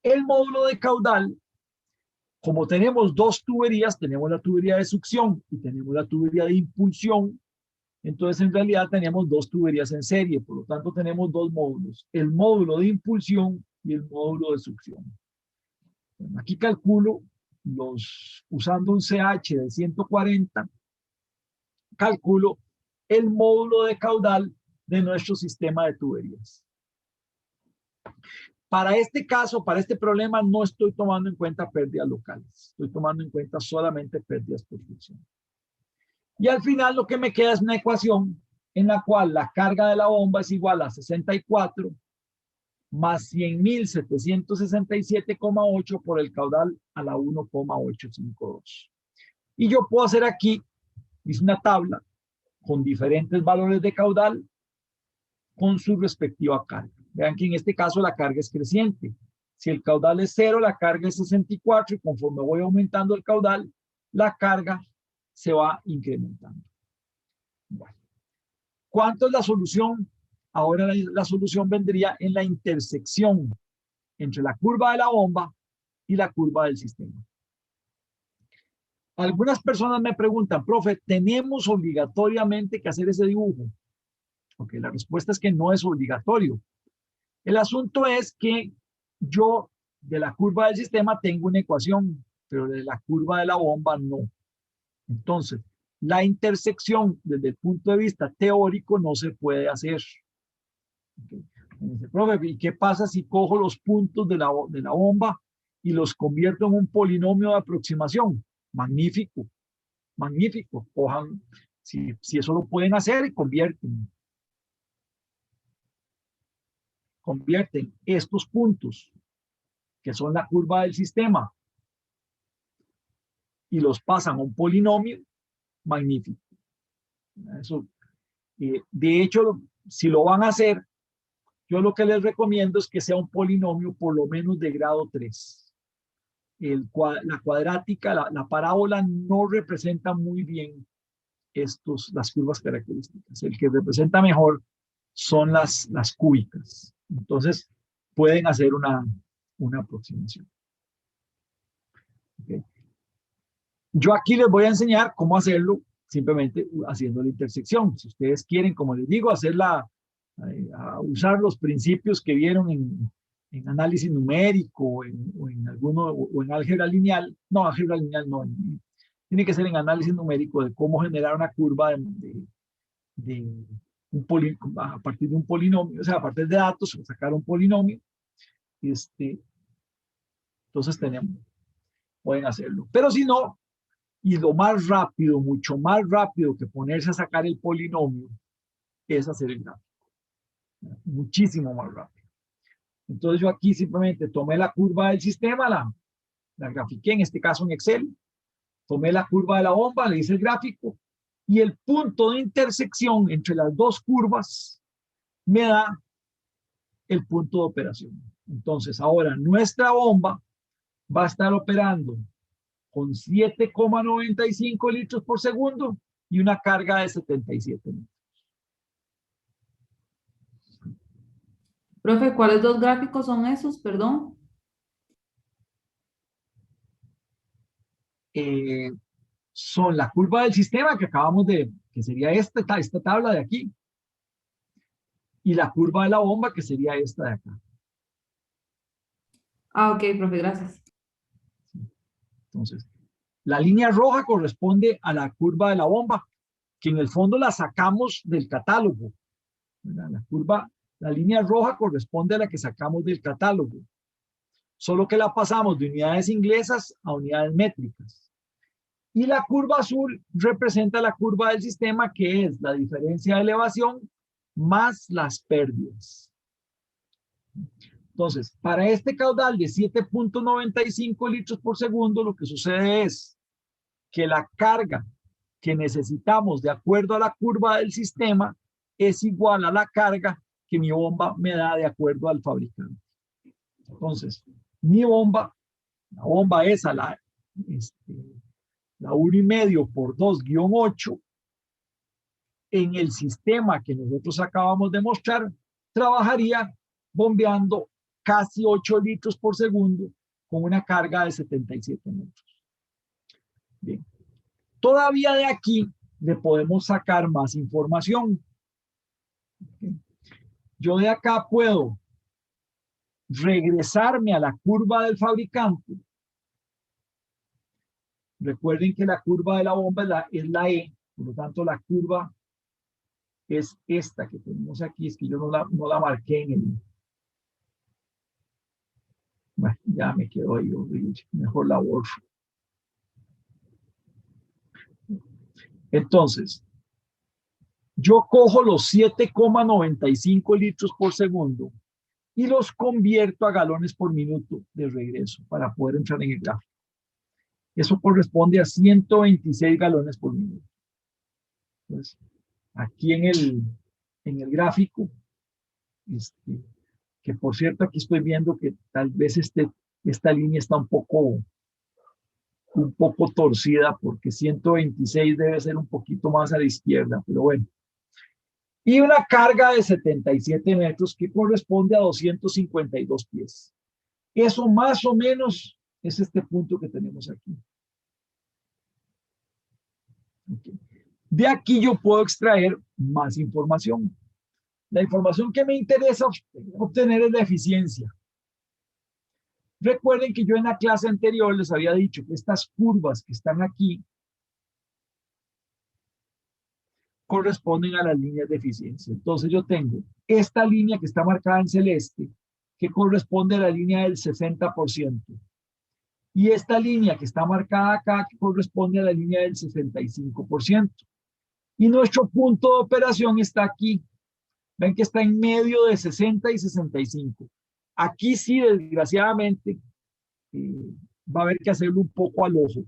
El módulo de caudal, como tenemos dos tuberías, tenemos la tubería de succión y tenemos la tubería de impulsión, entonces en realidad tenemos dos tuberías en serie, por lo tanto tenemos dos módulos, el módulo de impulsión y el módulo de succión. Bueno, aquí calculo usando un CH de 140, calculo el módulo de caudal de nuestro sistema de tuberías. Para este caso, para este problema, no estoy tomando en cuenta pérdidas locales. Estoy tomando en cuenta solamente pérdidas por succión. Y al final lo que me queda es una ecuación en la cual la carga de la bomba es igual a 64 más 100.767,8 por el caudal a la 1,852. Y yo puedo hacer aquí, hice una tabla con diferentes valores de caudal con su respectiva carga. Vean que en este caso la carga es creciente. Si el caudal es 0, la carga es 64 y conforme voy aumentando el caudal, la carga se va incrementando. Bueno. ¿Cuánto es la solución? Ahora la solución vendría en la intersección entre la curva de la bomba y la curva del sistema. Algunas personas me preguntan, profe, ¿tenemos obligatoriamente que hacer ese dibujo? Ok, la respuesta es que no es obligatorio. El asunto es que yo de la curva del sistema tengo una ecuación, pero de la curva de la bomba no. Entonces, la intersección desde el punto de vista teórico no se puede hacer. Okay. Profe, ¿y qué pasa si cojo los puntos de la bomba y los convierto en un polinomio de aproximación? Magnífico, magnífico. Cojan, si eso lo pueden hacer, convierten estos puntos, que son la curva del sistema, y los pasan a un polinomio, magnífico. Eso, de hecho, si lo van a hacer, yo lo que les recomiendo es que sea un polinomio por lo menos de grado 3. La cuadrática, la parábola no representa muy bien las curvas características. El que representa mejor son las cúbicas. Entonces, pueden hacer una aproximación. Okay. Yo aquí les voy a enseñar cómo hacerlo, simplemente haciendo la intersección. Si ustedes quieren, como les digo, a usar los principios que vieron en análisis numérico o en álgebra lineal, no, álgebra lineal no, tiene que ser en análisis numérico de cómo generar una curva a partir de un polinomio, o sea, a partir de datos, sacar un polinomio. Entonces tenemos. pueden hacerlo. Pero si no, y lo más rápido, mucho más rápido que ponerse a sacar el polinomio, es hacer el gráfico. Muchísimo más rápido. Entonces yo aquí simplemente tomé la curva del sistema, la grafiqué, en este caso en Excel, tomé la curva de la bomba, le hice el gráfico, y el punto de intersección entre las dos curvas me da el punto de operación. Entonces ahora nuestra bomba va a estar operando con 7,95 litros por segundo y una carga de 77 litros. Profe, ¿cuáles dos gráficos son esos? Perdón. Son la curva del sistema que acabamos de, que sería esta tabla de aquí, y la curva de la bomba que sería esta de acá. Ah, ok, profe, gracias. Entonces, la línea roja corresponde a la curva de la bomba, que en el fondo la sacamos del catálogo. La línea roja corresponde a la que sacamos del catálogo, solo que la pasamos de unidades inglesas a unidades métricas. Y la curva azul representa la curva del sistema, que es la diferencia de elevación más las pérdidas. Entonces, para este caudal de 7,95 litros por segundo, lo que sucede es que la carga que necesitamos de acuerdo a la curva del sistema es igual a la carga que mi bomba me da de acuerdo al fabricante. Entonces, mi bomba, la bomba esa, la 1,5 por 2-8, en el sistema que nosotros acabamos de mostrar, trabajaría bombeando casi 8 litros por segundo con una carga de 77 metros. Bien. Todavía de aquí le podemos sacar más información. Yo de acá puedo regresarme a la curva del fabricante. Recuerden que la curva de la bomba es la E, por lo tanto la curva es esta que tenemos aquí, es que yo no la marqué en el... Bueno, ya me quedó ahí horrible, mejor la borro. Entonces, yo cojo los 7,95 litros por segundo y los convierto a galones por minuto de regreso para poder entrar en el gráfico. Eso corresponde a 126 galones por minuto. Entonces, aquí en el gráfico, que por cierto aquí estoy viendo que tal vez esta línea está un poco torcida, porque 126 debe ser un poquito más a la izquierda, pero bueno. Y una carga de 77 metros que corresponde a 252 pies. Eso más o menos es este punto que tenemos aquí. Okay. De aquí yo puedo extraer más información. La información que me interesa obtener es la eficiencia. Recuerden que yo en la clase anterior les había dicho que estas curvas que están aquí corresponden a las líneas de eficiencia. Entonces yo tengo esta línea que está marcada en celeste, que corresponde a la línea del 60%. Y esta línea que está marcada acá, que corresponde a la línea del 65%. Y nuestro punto de operación está aquí. Ven que está en medio de 60 y 65. Aquí sí, desgraciadamente, va a haber que hacerlo un poco al ojo.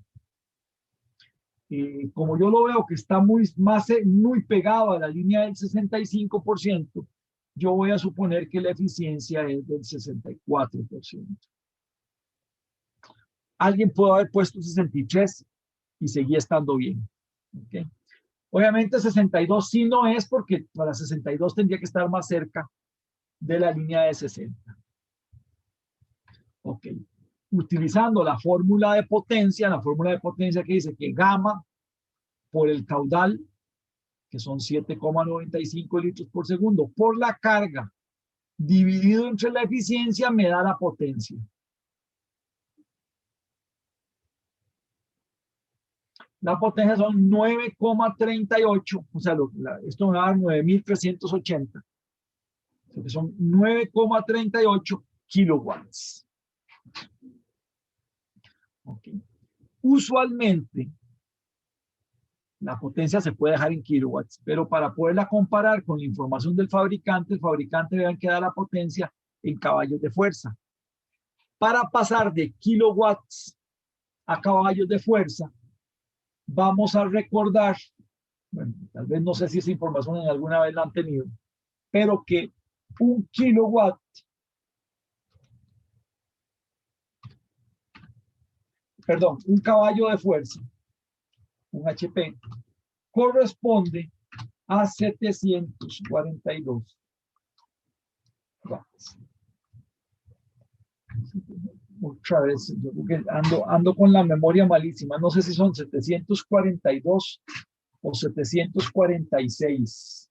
Como yo lo veo que está muy pegado a la línea del 65%, yo voy a suponer que la eficiencia es del 64%. Alguien puede haber puesto 63 y seguía estando bien. ¿Okay? Obviamente 62 sí no es, porque para 62 tendría que estar más cerca de la línea de 60. Ok. Utilizando la fórmula de potencia que dice que gamma por el caudal, que son 7,95 litros por segundo, por la carga, dividido entre la eficiencia, me da la potencia. La potencia son 9,38, o sea, esto me va a dar 9.380. Que son 9,38 kilowatts. Ok. Usualmente, la potencia se puede dejar en kilowatts, pero para poderla comparar con la información del fabricante, el fabricante vean que da la potencia en caballos de fuerza. Para pasar de kilowatts a caballos de fuerza, vamos a recordar, bueno, tal vez no sé si esa información en alguna vez la han tenido, pero que un kilowatt un caballo de fuerza, un HP, corresponde a 742 watts. Otra vez, yo creo que ando con la memoria malísima, no sé si son 742 o 746.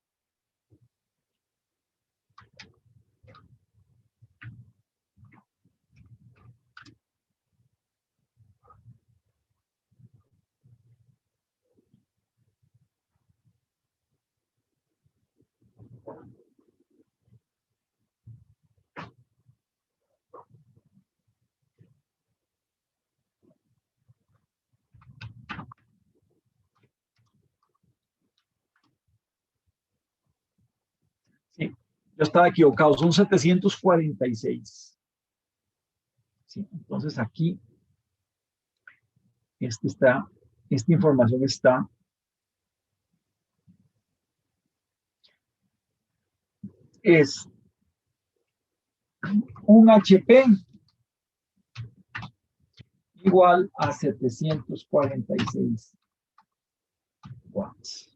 Sí, yo estaba equivocado, son 746. Sí, entonces aquí, esta información está. Es un HP igual a 746 watts.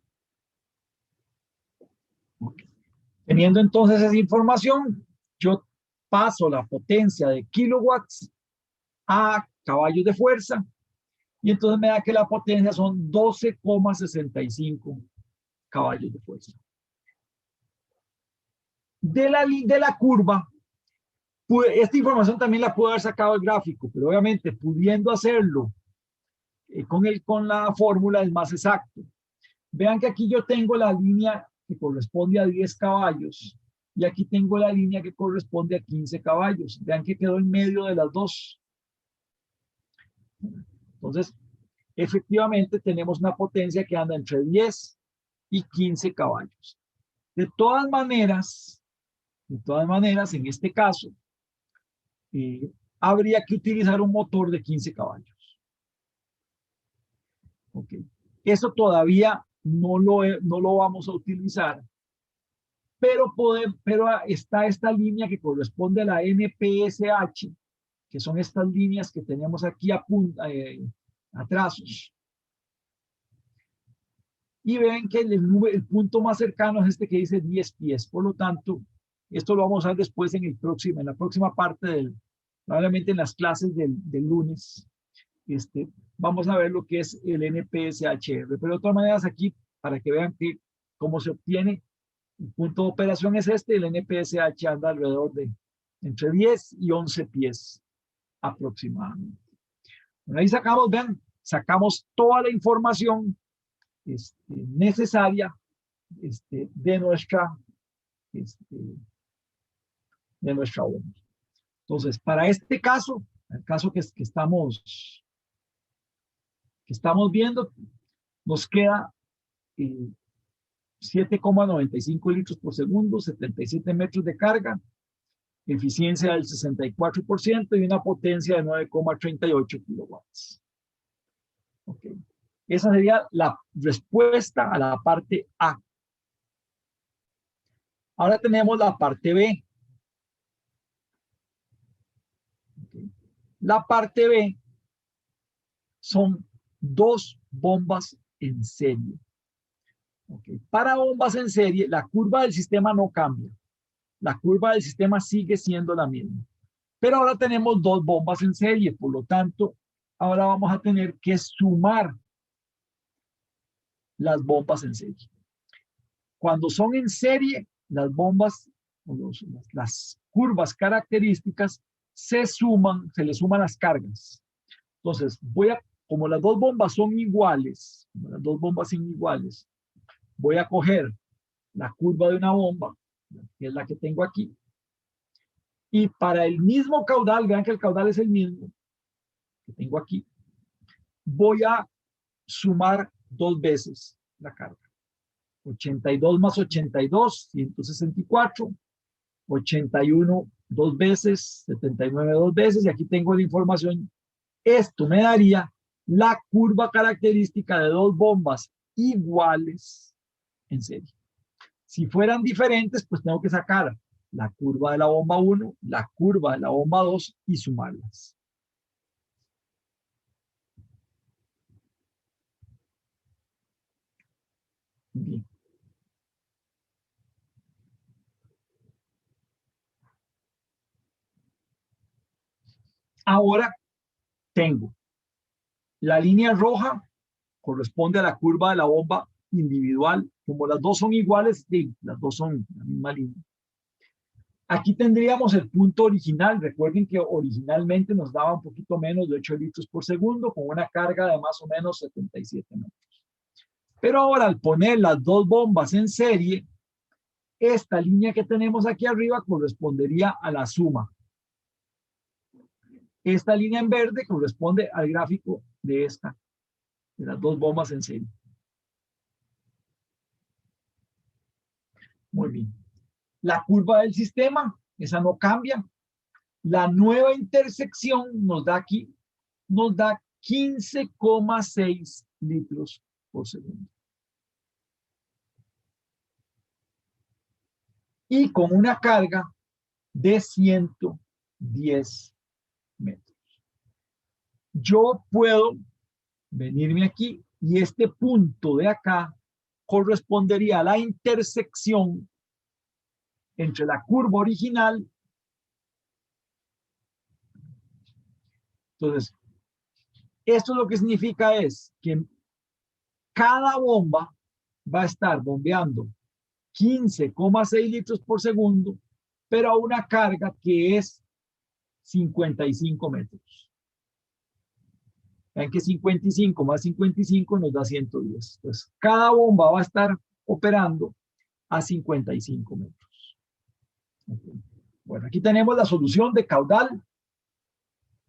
Teniendo entonces esa información, yo paso la potencia de kilowatts a caballos de fuerza y entonces me da que la potencia son 12,65 caballos de fuerza. De la curva, esta información también la puedo haber sacado el gráfico, pero obviamente pudiendo hacerlo con la fórmula es más exacto. Vean que aquí yo tengo la línea que corresponde a 10 caballos y aquí tengo la línea que corresponde a 15 caballos. Vean que quedó en medio de las dos. Entonces, efectivamente tenemos una potencia que anda entre 10 y 15 caballos. De todas maneras, en este caso, habría que utilizar un motor de 15 caballos. Okay. Eso todavía no lo vamos a utilizar, pero está esta línea que corresponde a la NPSH, que son estas líneas que tenemos aquí a trazos. Y ven que el punto más cercano es este que dice 10 pies. Por lo tanto, esto lo vamos a ver después en la próxima parte probablemente en las clases del lunes. Vamos a ver lo que es el NPSHR. Pero de todas maneras aquí, para que vean cómo se obtiene, el punto de operación es el NPSH anda alrededor de entre 10 y 11 pies aproximadamente. Bueno, ahí sacamos toda la información necesaria de nuestra bomba. Entonces, para este caso, el caso que estamos viendo, nos queda 7,95 litros por segundo, 77 metros de carga, eficiencia del 64% y una potencia de 9,38 kilowatts. Okay. Esa sería la respuesta a la parte A. Ahora tenemos la parte B. Okay. La parte B son dos bombas en serie. Okay. Para bombas en serie, la curva del sistema no cambia. La curva del sistema sigue siendo la misma. Pero ahora tenemos dos bombas en serie, por lo tanto, ahora vamos a tener que sumar las bombas en serie. Cuando son en serie, las bombas, las curvas características se le suman las cargas. Entonces, como las dos bombas son iguales, voy a coger la curva de una bomba, que es la que tengo aquí, y para el mismo caudal, vean que el caudal es el mismo, que tengo aquí, voy a sumar 2 veces la carga. 82 más 82, 164. 81 2 veces, 79 2 veces, y aquí tengo la información. Esto me daría la curva característica de 2 bombas iguales en serie. Si fueran diferentes, pues tengo que sacar la curva de la bomba 1, la curva de la bomba 2 y sumarlas. Bien. Ahora tengo la línea roja, corresponde a la curva de la bomba individual. Como las dos son iguales, las dos son la misma línea. Aquí tendríamos el punto original. Recuerden que originalmente nos daba un poquito menos de 8 litros por segundo con una carga de más o menos 77 metros. Pero ahora al poner las dos bombas en serie, esta línea que tenemos aquí arriba correspondería a la suma. Esta línea en verde corresponde al gráfico de las dos bombas en serie. Muy bien. La curva del sistema, esa no cambia. La nueva intersección nos da aquí, nos da 15,6 litros por segundo. Y con una carga de 110 metros. Yo puedo venirme aquí y este punto de acá correspondería a la intersección entre la curva original. Entonces, esto lo que significa es que cada bomba va a estar bombeando 15,6 litros por segundo, pero a una carga que es 55 metros. Vean que 55 más 55 nos da 110. Entonces, cada bomba va a estar operando a 55 metros. Okay. Bueno, aquí tenemos la solución de caudal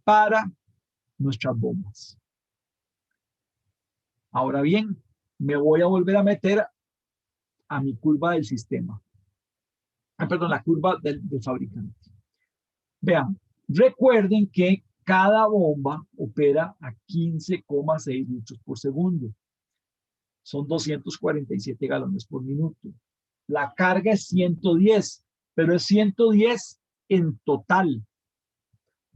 para nuestras bombas. Ahora bien, me voy a volver a meter a mi curva del sistema. Perdón, la curva del fabricante. Vean, recuerden que cada bomba opera a 15,6 litros por segundo. Son 247 galones por minuto. La carga es 110, pero es 110 en total.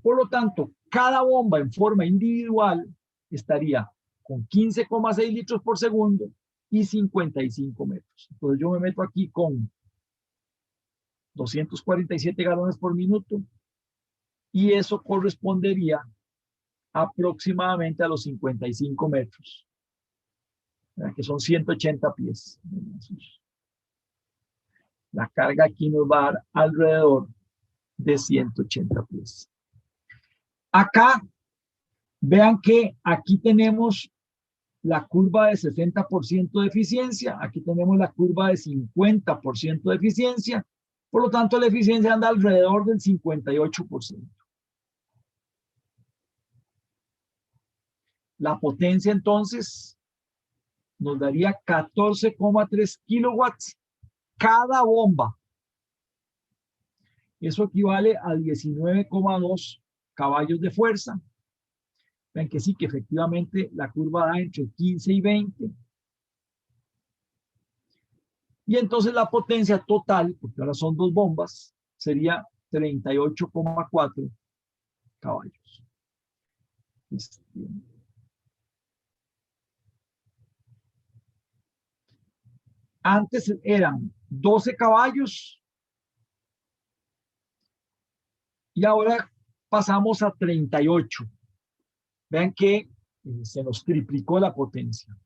Por lo tanto, cada bomba en forma individual estaría con 15,6 litros por segundo y 55 metros. Entonces yo me meto aquí con 247 galones por minuto y eso correspondería aproximadamente a los 55 metros, que son 180 pies. La carga aquí nos va a dar alrededor de 180 pies. Acá, vean que aquí tenemos la curva de 60% de eficiencia, aquí tenemos la curva de 50% de eficiencia, por lo tanto la eficiencia anda alrededor del 58%. La potencia entonces nos daría 14,3 kilowatts cada bomba. Eso equivale a 19,2 caballos de fuerza. Ven que sí, que efectivamente la curva da entre 15 y 20. Y entonces la potencia total, porque ahora son dos bombas, sería 38,4 caballos. Antes eran 12 caballos y ahora pasamos a 38. Vean que se nos triplicó la potencia. O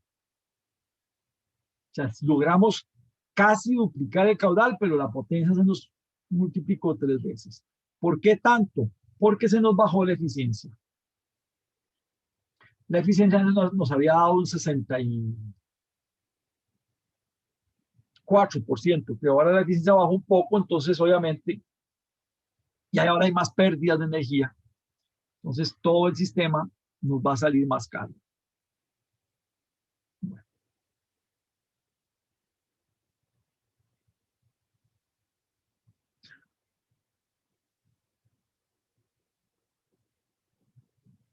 sea, logramos casi duplicar el caudal, pero la potencia se nos multiplicó 3 veces. ¿Por qué tanto? Porque se nos bajó la eficiencia. La eficiencia nos había dado un 64%, pero ahora la eficiencia bajó un poco, entonces obviamente, y ahora hay más pérdidas de energía. Entonces todo el sistema nos va a salir más caro. Bueno.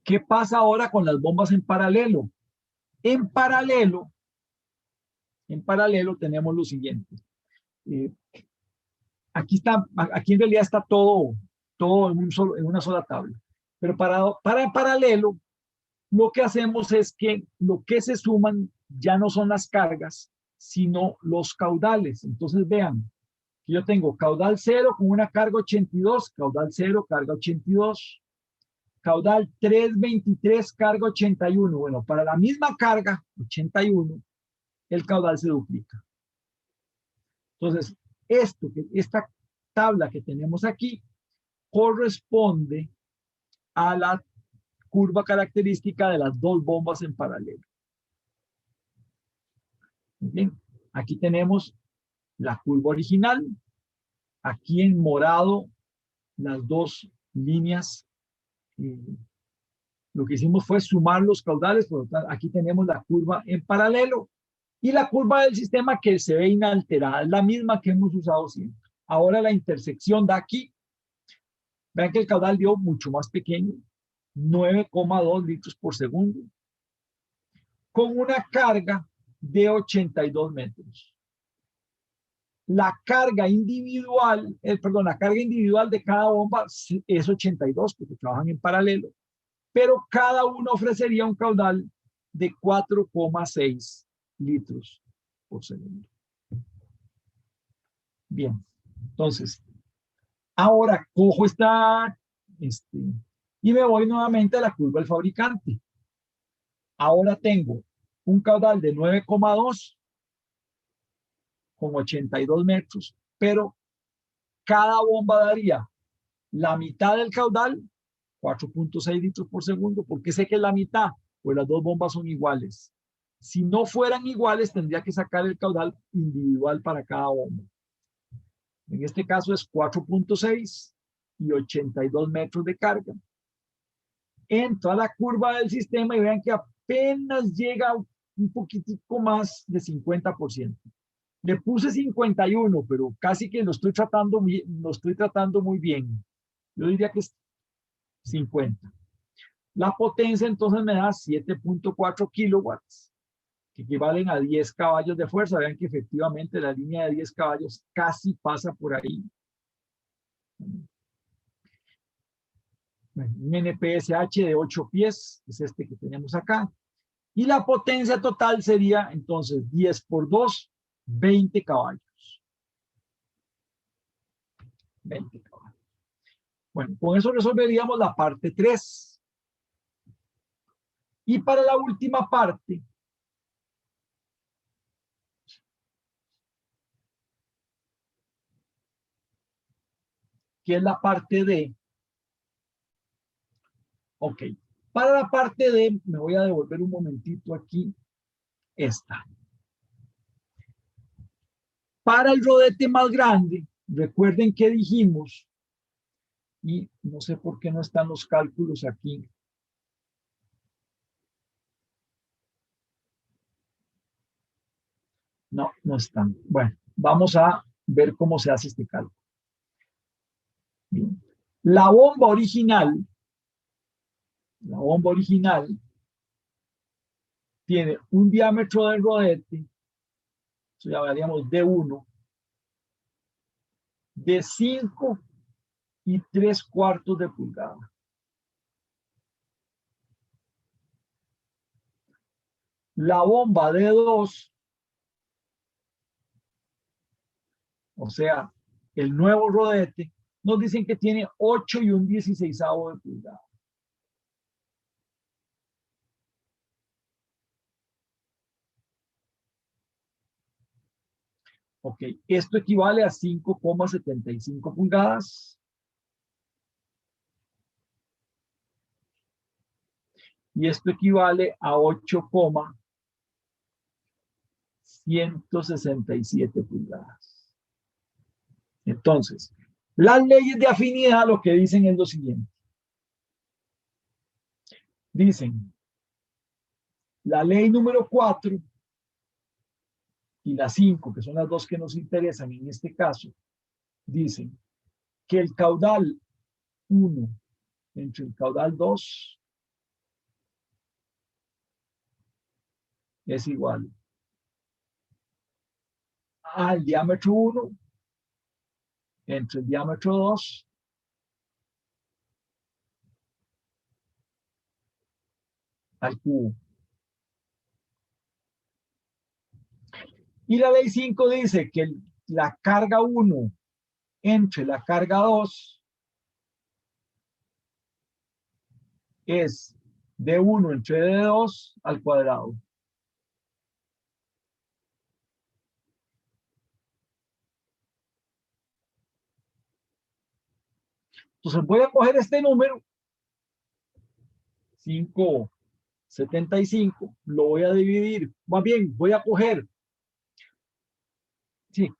¿Qué pasa ahora con las bombas en paralelo? En paralelo tenemos lo siguiente. Aquí en realidad está todo en una sola tabla. Pero para en paralelo, lo que hacemos es que lo que se suman ya no son las cargas, sino los caudales. Entonces vean, que yo tengo caudal 0 con una carga 82, caudal 0, carga 82, caudal 323, carga 81. Bueno, para la misma carga, 81, el caudal se duplica. Entonces, esta tabla que tenemos aquí corresponde a la curva característica de las dos bombas en paralelo. Bien, aquí tenemos la curva original, aquí en morado las dos líneas. Lo que hicimos fue sumar los caudales, por lo tanto, aquí tenemos la curva en paralelo y la curva del sistema que se ve inalterada, es la misma que hemos usado siempre. Ahora la intersección da aquí. Vean que el caudal dio mucho más pequeño, 9,2 litros por segundo, con una carga de 82 metros. La carga individual, la carga individual de cada bomba es 82 porque trabajan en paralelo, pero cada uno ofrecería un caudal de 4,6 litros por segundo. Bien, entonces, ahora cojo y me voy nuevamente a la curva del fabricante. Ahora tengo un caudal de 9,2 con 82 metros, pero cada bomba daría la mitad del caudal, 4,6 litros por segundo. ¿Por qué sé que es la mitad? Pues las dos bombas son iguales. Si no fueran iguales, tendría que sacar el caudal individual para cada bomba. En este caso es 4,6 y 82 metros de carga. Entro a la curva del sistema y vean que apenas llega un poquitico más de 50%. Le puse 51, pero casi que lo estoy tratando muy bien. Yo diría que es 50. La potencia entonces me da 7,4 kilowatts, que equivalen a 10 caballos de fuerza. Vean que efectivamente la línea de 10 caballos casi pasa por ahí. Un NPSH de 8 pies, es este que tenemos acá. Y la potencia total sería entonces 10 por 2, 20 caballos. 20 caballos. Bueno, con eso resolveríamos la parte 3. Y para la última parte, que es la parte D. Ok, para la parte D, me voy a devolver un momentito aquí, esta. Para el rodete más grande, recuerden que dijimos, y no sé por qué no están los cálculos aquí. No, no están. Bueno, vamos a ver cómo se hace este cálculo. Bien. La bomba original tiene un diámetro del rodete, eso ya llamaríamos D1, de 5 y 3/4 de pulgada. La bomba D2, o sea, el nuevo rodete, nos dicen que tiene 8 y 1/16 de pulgada. Ok, esto equivale a 5,75 pulgadas. Y esto equivale a 8,167 pulgadas. Entonces, las leyes de afinidad lo que dicen es lo siguiente. Dicen, la ley número 4 y la 5, que son las dos que nos interesan en este caso, dicen que el caudal 1 entre el caudal 2 es igual al diámetro 1 entre el diámetro 2 al cubo. Y la ley 5 dice que la carga 1 entre la carga 2 es de 1 entre de 2 al cuadrado. Entonces voy a coger este número, 575, lo voy a dividir, más bien voy a coger, sí,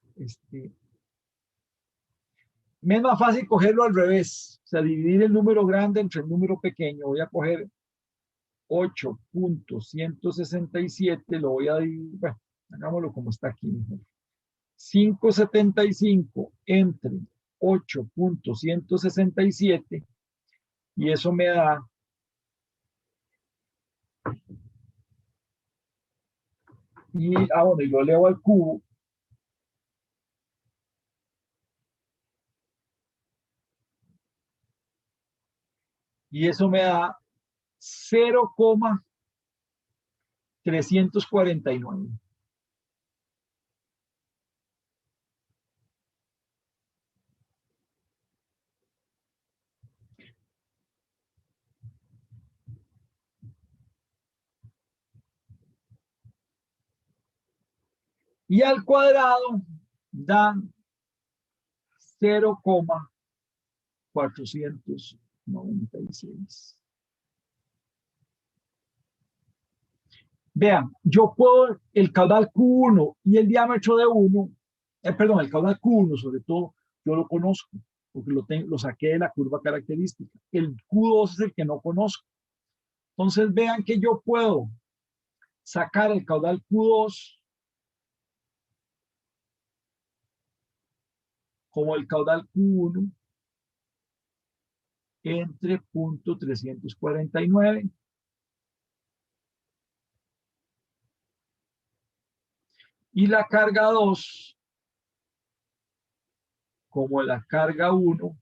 me es más fácil cogerlo al revés, o sea, dividir el número grande entre el número pequeño. Voy a coger 8.167, lo voy a dividir, bueno, hagámoslo como está aquí mejor. 575 entre 8.167 y eso me da bueno, y lo elevo al cubo. Y eso me da 0,349. Y al cuadrado da 0,496. Vean, yo puedo el caudal Q1 y el diámetro de 1, perdón, el caudal Q1 sobre todo, yo lo conozco, porque lo saqué de la curva característica. El Q2 es el que no conozco. Entonces vean que yo puedo sacar el caudal Q2 como el caudal Q1 entre 0,349 y la carga 2 como la carga 1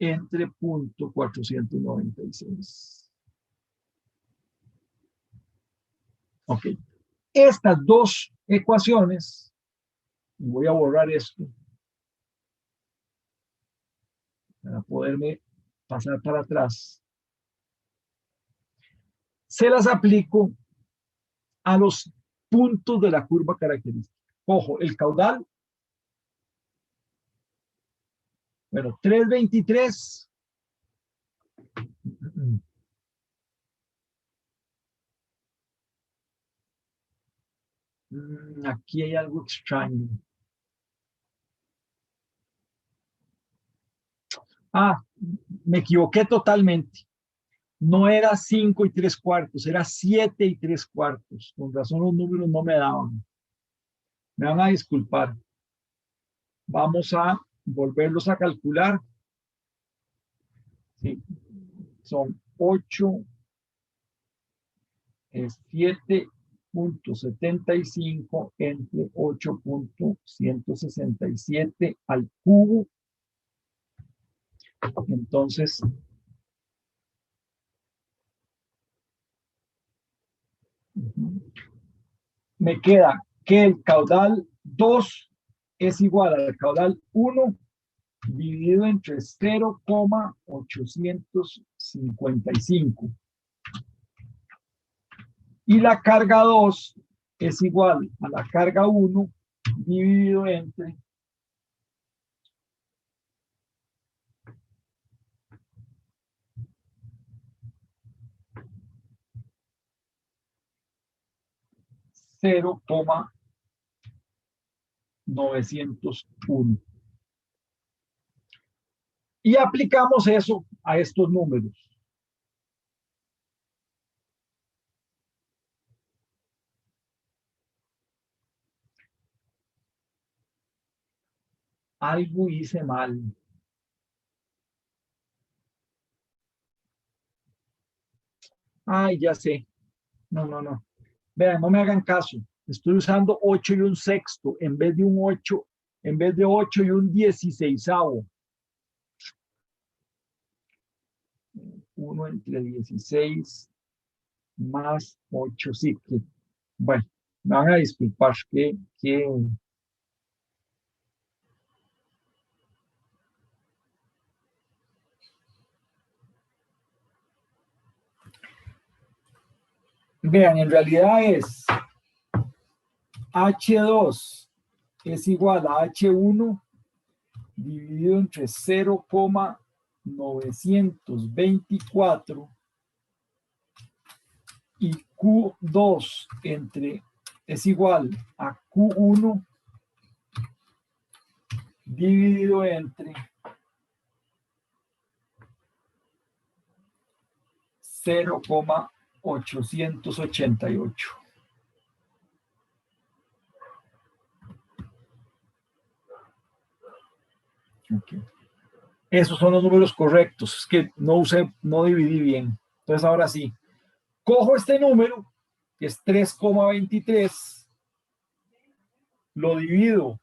entre 0,496. Ok. Estas dos ecuaciones, y voy a borrar esto para poderme pasar para atrás, se las aplico a los puntos de la curva característica. Ojo, el caudal, bueno, 323. Aquí hay algo extraño. Me equivoqué totalmente. No era 5 3/4, era 7 3/4. Con razón los números no me daban. Me van a disculpar. Vamos a volverlos a calcular. Sí. Son 8, 7.75 entre 8.167 al cubo. Entonces, me queda que el caudal 2 es igual al caudal 1 dividido entre 0,855. Y la carga 2 es igual a la carga 1 dividido entre 0,901. Y aplicamos eso a estos números. Algo hice mal. Ay, ya sé. No. Vean, no me hagan caso. Estoy usando 8 y un sexto en vez de un 8, en vez de 8 y un 16avo. 1 entre 16 más 8. Sí, bueno, me van a disculpar que vean, en realidad es H2 es igual a H1 dividido entre 0,924 y Q2 es igual a Q1 dividido entre 0,888. Okay. Esos son los números correctos. Es que no dividí bien. Entonces ahora sí, cojo este número, que es 3,23, lo divido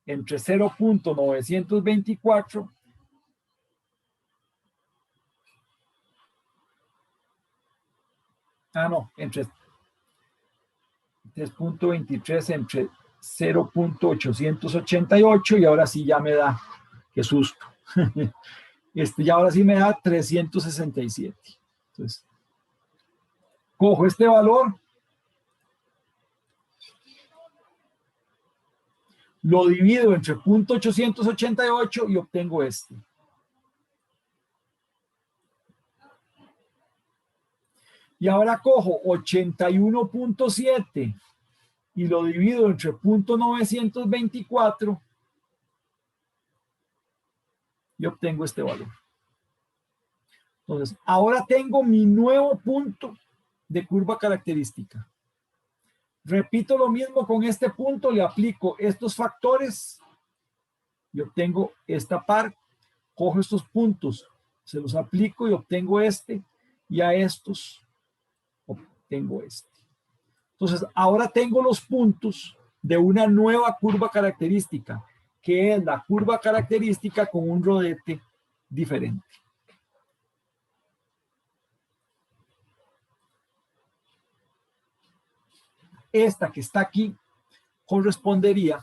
entre 0,924 entre 3,23 entre 0,888 y ahora sí ya me da, qué susto. Ya ahora sí me da 367. Entonces, cojo este valor, lo divido entre 0,888 y obtengo este. Y ahora cojo 81,7 y lo divido entre 0,924 y obtengo este valor. Entonces, ahora tengo mi nuevo punto de curva característica. Repito lo mismo con este punto, le aplico estos factores y obtengo esta par. Cojo estos puntos, se los aplico y obtengo este, y a estos obtengo este. Entonces, ahora tengo los puntos de una nueva curva característica, que es la curva característica con un rodete diferente. Esta que está aquí correspondería,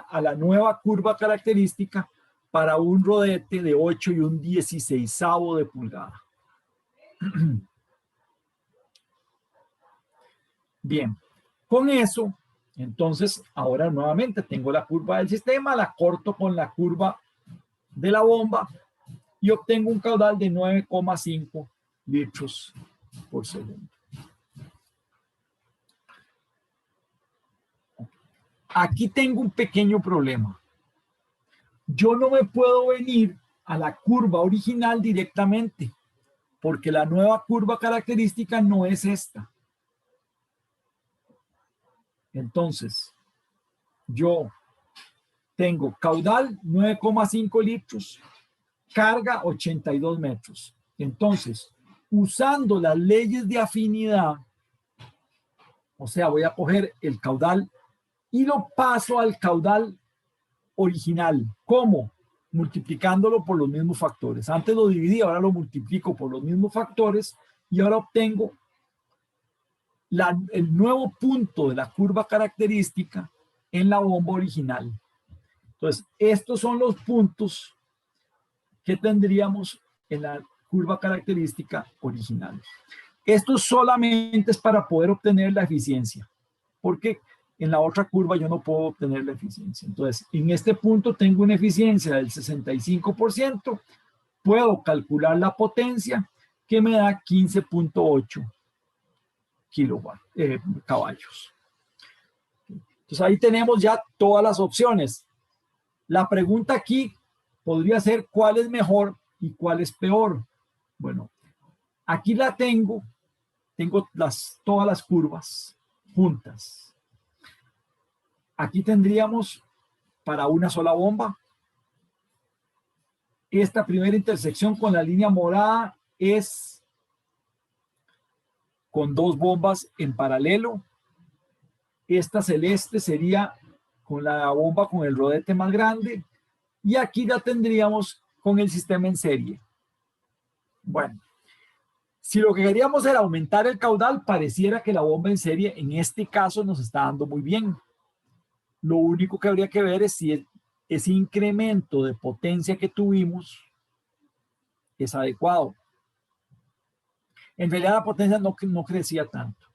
a la nueva curva característica para un rodete de 8 y un 16avo de pulgada. Bien, con eso, entonces, ahora nuevamente tengo la curva del sistema, la corto con la curva de la bomba y obtengo un caudal de 9,5 litros por segundo. Aquí tengo un pequeño problema. Yo no me puedo venir a la curva original directamente, porque la nueva curva característica no es esta. Entonces, yo tengo caudal 9,5 litros, carga 82 metros. Entonces, usando las leyes de afinidad, o sea, voy a coger el caudal y lo paso al caudal original. ¿Cómo? Multiplicándolo por los mismos factores. Antes lo dividí, ahora lo multiplico por los mismos factores y ahora obtengo el nuevo punto de la curva característica en la bomba original. Entonces, estos son los puntos que tendríamos en la curva característica original. Esto solamente es para poder obtener la eficiencia, porque en la otra curva yo no puedo obtener la eficiencia. Entonces, en este punto tengo una eficiencia del 65%, puedo calcular la potencia que me da 15,8 caballos. Entonces ahí tenemos ya todas las opciones. La pregunta aquí podría ser cuál es mejor y cuál es peor. Bueno, aquí la tengo todas las curvas juntas. Aquí tendríamos para una sola bomba. Esta primera intersección con la línea morada es con dos bombas en paralelo. Esta celeste sería con la bomba con el rodete más grande. Y aquí la tendríamos con el sistema en serie. Bueno, si lo que queríamos era aumentar el caudal, pareciera que la bomba en serie en este caso nos está dando muy bien. Lo único que habría que ver es si ese incremento de potencia que tuvimos es adecuado. En realidad la potencia no crecía tanto.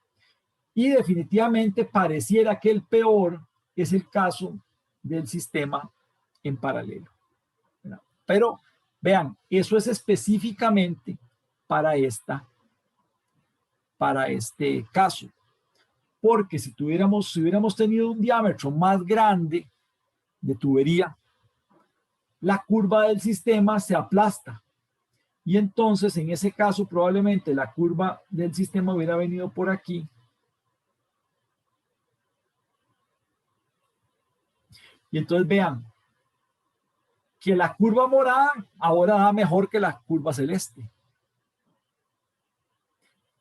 Y definitivamente pareciera que el peor es el caso del sistema en paralelo. Pero vean, eso es específicamente para este caso. Porque si hubiéramos tenido un diámetro más grande de tubería, la curva del sistema se aplasta. Y entonces, en ese caso, probablemente la curva del sistema hubiera venido por aquí. Y entonces vean que la curva morada ahora da mejor que la curva celeste.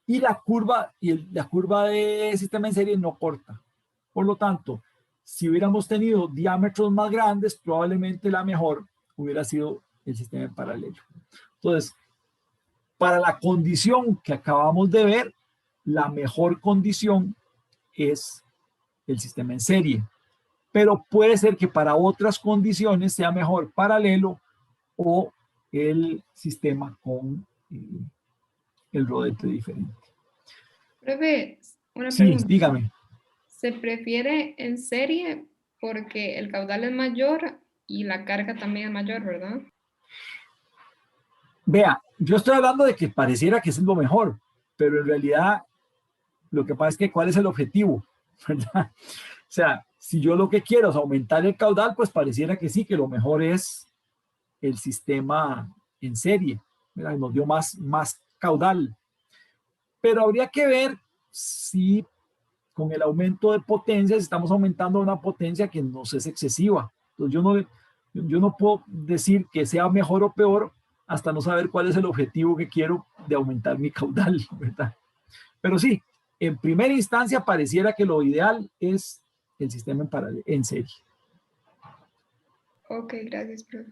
Y la curva de sistema en serie no corta. Por lo tanto, si hubiéramos tenido diámetros más grandes, probablemente la mejor hubiera sido el sistema en paralelo. Entonces, para la condición que acabamos de ver, la mejor condición es el sistema en serie. Pero puede ser que para otras condiciones sea mejor paralelo o el sistema con el rodete diferente. Profe, una Sí, pregunta. dígame. ¿Se prefiere en serie porque el caudal es mayor y la carga también es mayor, verdad? Vea, yo estoy hablando de que pareciera que es lo mejor, pero en realidad lo que pasa es que ¿cuál es el objetivo? ¿Verdad? O sea, si yo lo que quiero es aumentar el caudal, pues pareciera que sí, que lo mejor es el sistema en serie, ¿verdad? Nos dio más caudal. Pero habría que ver si con el aumento de potencia, si estamos aumentando una potencia que nos es excesiva. Entonces yo no puedo decir que sea mejor o peor hasta no saber cuál es el objetivo que quiero de aumentar mi caudal, ¿verdad? Pero sí, en primera instancia pareciera que lo ideal es el sistema en serie. Ok, gracias, profe.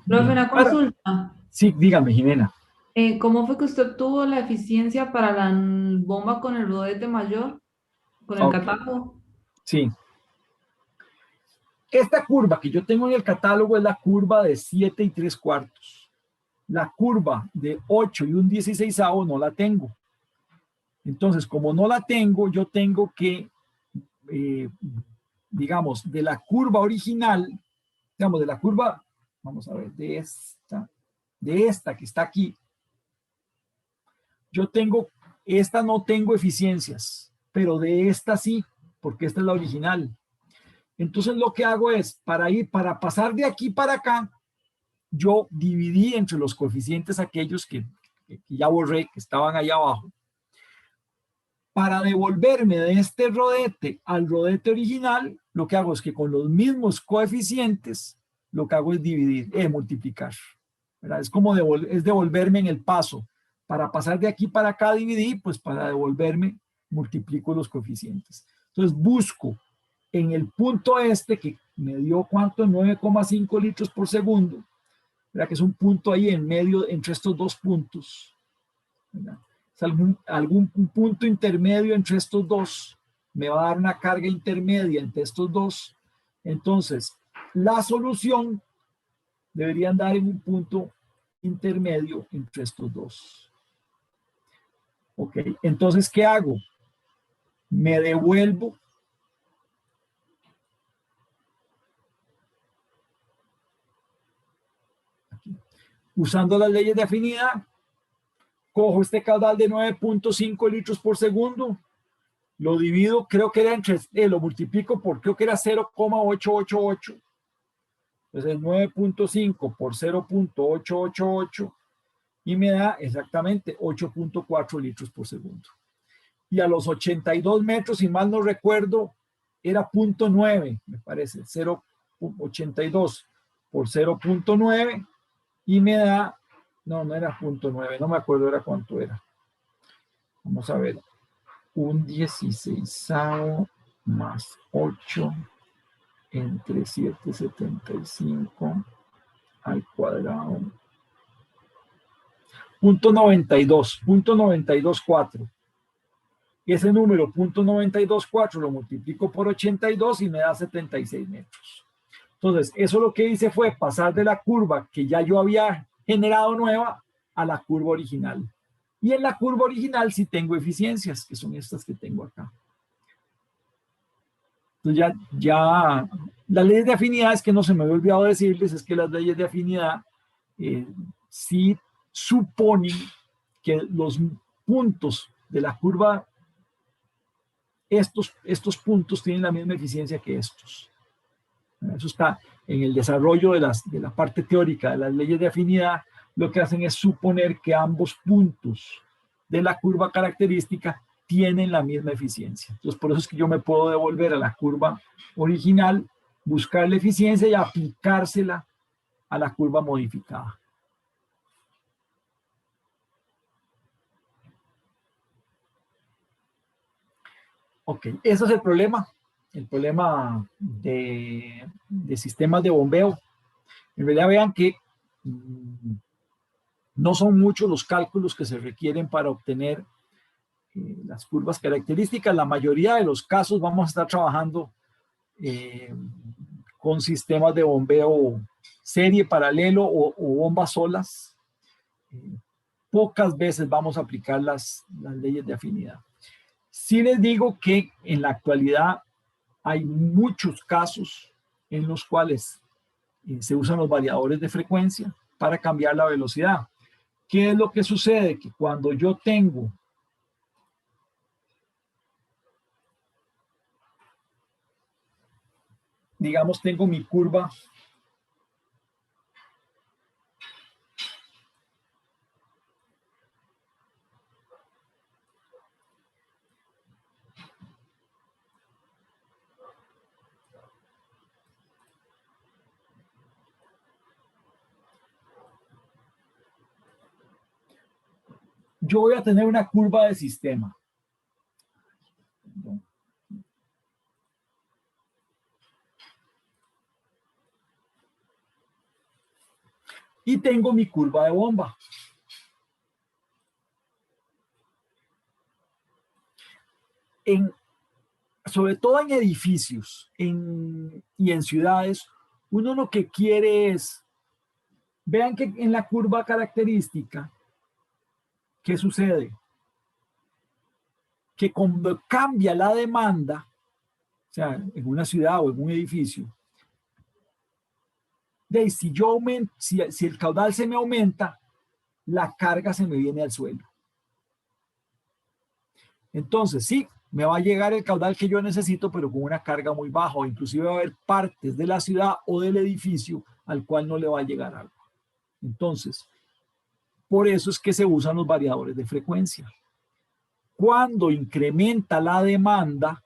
Profe, una consulta. Sí, dígame, Jimena. ¿Cómo fue que usted obtuvo la eficiencia para la bomba con el rodete mayor, con el Ok, catálogo? sí. Esta curva que yo tengo en el catálogo es la curva de 7 3/4. La curva de 8 1/16 no la tengo. Entonces, como no la tengo, yo tengo que, digamos, de la curva original, digamos, de la curva, vamos a ver, de esta que está aquí, esta no tengo eficiencias, pero de esta sí, porque esta es la original. Entonces lo que hago es, para pasar de aquí para acá, yo dividí entre los coeficientes aquellos que ya borré, que estaban ahí abajo. Para devolverme de este rodete al rodete original, lo que hago es que con los mismos coeficientes, lo que hago es dividir, multiplicar. ¿Verdad? Es como devolverme en el paso. Para pasar de aquí para acá dividí, pues para devolverme multiplico los coeficientes. Entonces busco en el punto este que me dio ¿cuánto? 9,5 litros por segundo. ¿Verdad? Que es un punto ahí en medio entre estos dos puntos. ¿Verdad? Es algún punto intermedio entre estos dos. Me va a dar una carga intermedia entre estos dos. Entonces, la solución debería andar en un punto intermedio entre estos dos. Ok, entonces, ¿qué hago? Me devuelvo aquí. Usando las leyes de afinidad, cojo este caudal de 9,5 litros por segundo, lo divido, creo que era lo multiplico por, creo que era 0,888. Entonces 9.5 por 0.888 y me da exactamente 8.4 litros por segundo. Y a los 82 metros, si mal no recuerdo, era 0.9, me parece, 0.82 por 0.9 y me da, no era 0.9, no me acuerdo era cuánto era. Vamos a ver, un 16avo más 8 entre 7,75 al cuadrado. 0.92, 0.924. Ese número, 0.924, lo multiplico por 82 y me da 76 metros. Entonces, eso lo que hice fue pasar de la curva que ya yo había generado nueva a la curva original. Y en la curva original sí tengo eficiencias, que son estas que tengo acá. Entonces ya las leyes de afinidad, es que no se me había olvidado decirles, es que las leyes de afinidad sí suponen que los puntos de la curva, estos puntos tienen la misma eficiencia que estos. Eso está en el desarrollo de la parte teórica de las leyes de afinidad. Lo que hacen es suponer que ambos puntos de la curva característica tienen la misma eficiencia. Entonces, por eso es que yo me puedo devolver a la curva original, buscar la eficiencia y aplicársela a la curva modificada. Ok, ese es el problema de sistemas de bombeo. En realidad vean que no son muchos los cálculos que se requieren para obtener las curvas características. La mayoría de los casos vamos a estar trabajando con sistemas de bombeo serie, paralelo o bombas solas. Pocas veces vamos a aplicar las leyes de afinidad. Sí les digo que en la actualidad hay muchos casos en los cuales se usan los variadores de frecuencia para cambiar la velocidad. ¿Qué es lo que sucede? Que cuando yo tengo digamos, tengo mi curva yo voy a tener una curva de sistema. Y tengo mi curva de bomba. Sobre todo en edificios y en ciudades, uno lo que quiere es, vean que en la curva característica, ¿qué sucede? Que cuando cambia la demanda, o sea, en una ciudad o en un edificio, si el caudal se me aumenta, la carga se me viene al suelo. Entonces, sí, me va a llegar el caudal que yo necesito, pero con una carga muy baja, o inclusive va a haber partes de la ciudad o del edificio al cual no le va a llegar agua. Entonces, por eso es que se usan los variadores de frecuencia. Cuando se incrementa la demanda,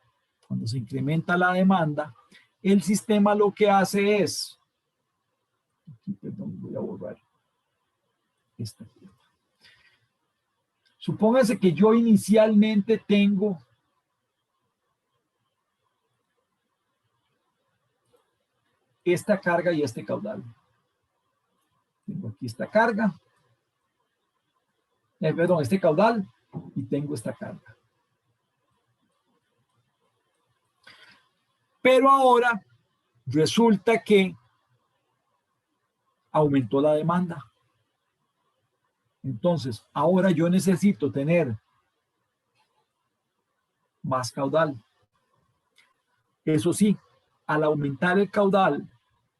el sistema lo que hace es, perdón, voy a borrar esta. Supóngase que yo inicialmente tengo esta carga y este caudal. Tengo aquí esta carga, perdón, este caudal y tengo esta carga. Pero ahora resulta que aumentó la demanda. Entonces, ahora yo necesito tener más caudal. Eso sí, al aumentar el caudal,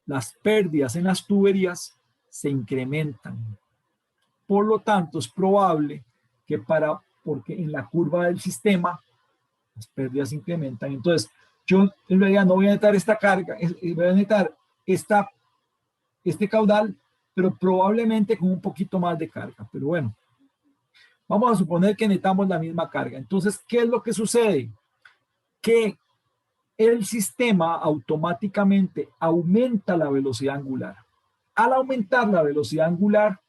las pérdidas en las tuberías se incrementan. Por lo tanto, es probable que porque en la curva del sistema las pérdidas se incrementan. Entonces, yo en realidad no voy a necesitar esta carga, voy a necesitar este caudal, pero probablemente con un poquito más de carga. Pero bueno, vamos a suponer que necesitamos la misma carga. Entonces, ¿qué es lo que sucede? Que el sistema automáticamente aumenta la velocidad angular. Al aumentar la velocidad angular,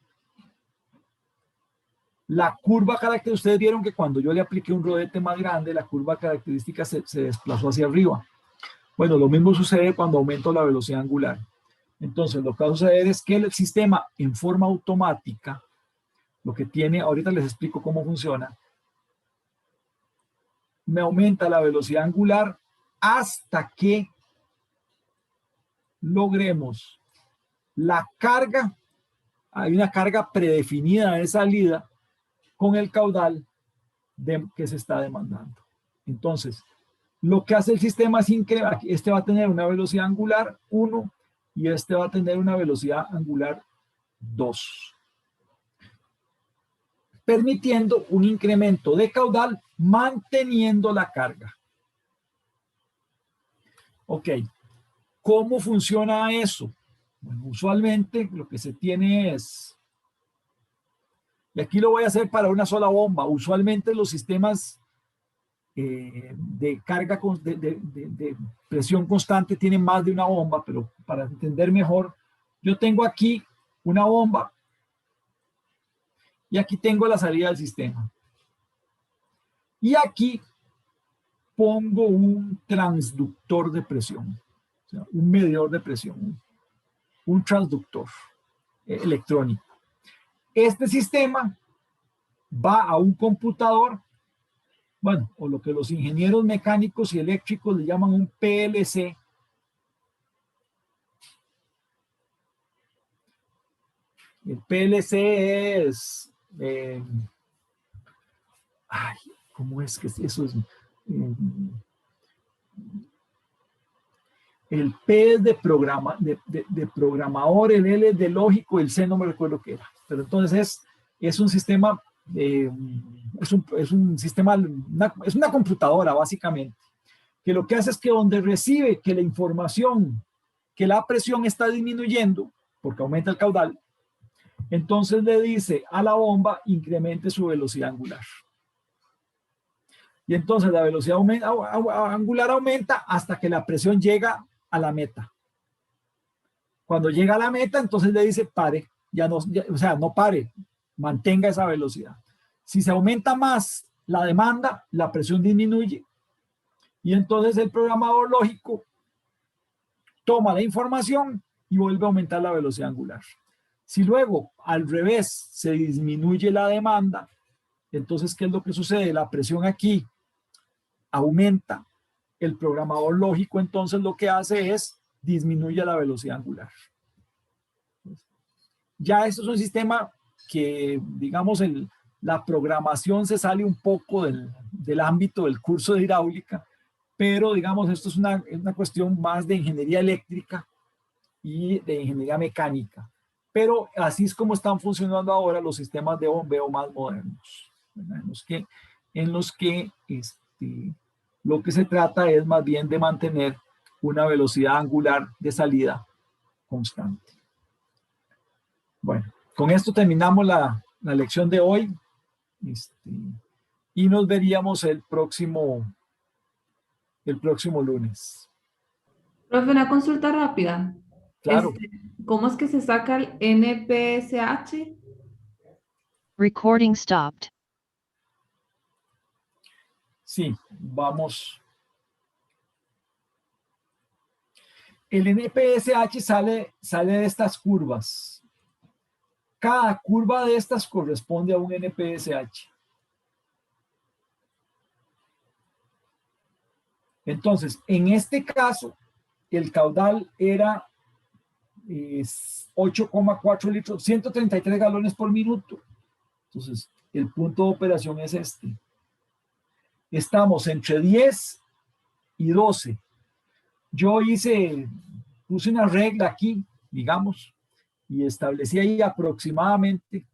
la curva característica, ustedes vieron que cuando yo le apliqué un rodete más grande, la curva característica se desplazó hacia arriba. Bueno, lo mismo sucede cuando aumento la velocidad angular. Entonces, lo que va a suceder es que el sistema en forma automática, lo que tiene, ahorita les explico cómo funciona, me aumenta la velocidad angular hasta que logremos la carga, hay una carga predefinida de salida con el caudal que se está demandando. Entonces, lo que hace el sistema es incrementar, este va a tener una velocidad angular 1 y este va a tener una velocidad angular 2, permitiendo un incremento de caudal manteniendo la carga. Ok, ¿cómo funciona eso? Bueno, usualmente lo que se tiene es, y aquí lo voy a hacer para una sola bomba, usualmente los sistemas de carga, de presión constante tienen más de una bomba, pero para entender mejor, yo tengo aquí una bomba y aquí tengo la salida del sistema. Y aquí pongo un transductor de presión, o sea, un medidor de presión, un transductor electrónico. Este sistema va a un computador, bueno, o lo que los ingenieros mecánicos y eléctricos le llaman un PLC. El PLC es, ¿cómo es que eso es? El P es de programador, el L es de lógico, el C no me recuerdo qué era. Pero entonces es un sistema, es un sistema, es una computadora básicamente, que lo que hace es que donde recibe que la información, que la presión está disminuyendo, porque aumenta el caudal, entonces le dice a la bomba, incremente su velocidad angular. Y entonces la velocidad angular aumenta hasta que la presión llega a la meta. Cuando llega a la meta, entonces le dice pare, o sea, no pare, mantenga esa velocidad. Si se aumenta más la demanda, la presión disminuye. Y entonces el programador lógico toma la información y vuelve a aumentar la velocidad angular. Si luego, al revés, se disminuye la demanda, entonces, ¿qué es lo que sucede? La presión aquí aumenta. El programador lógico entonces lo que hace es disminuye la velocidad angular. Ya esto es un sistema que, digamos, la programación se sale un poco del ámbito del curso de hidráulica, pero, digamos, esto es una cuestión más de ingeniería eléctrica y de ingeniería mecánica. Pero así es como están funcionando ahora los sistemas de bombeo más modernos, ¿verdad? En los que lo que se trata es más bien de mantener una velocidad angular de salida constante. Bueno, con esto terminamos la lección de hoy y nos veríamos el próximo lunes. Profe, una consulta rápida. Claro. ¿Cómo es que se saca el NPSH? Recording stopped. Sí, vamos. El NPSH sale de estas curvas. Cada curva de estas corresponde a un NPSH. Entonces, en este caso, el caudal era 8,4 litros, 133 galones por minuto. Entonces, el punto de operación es este. Estamos entre 10 y 12. Yo puse una regla aquí, digamos, y establecí ahí aproximadamente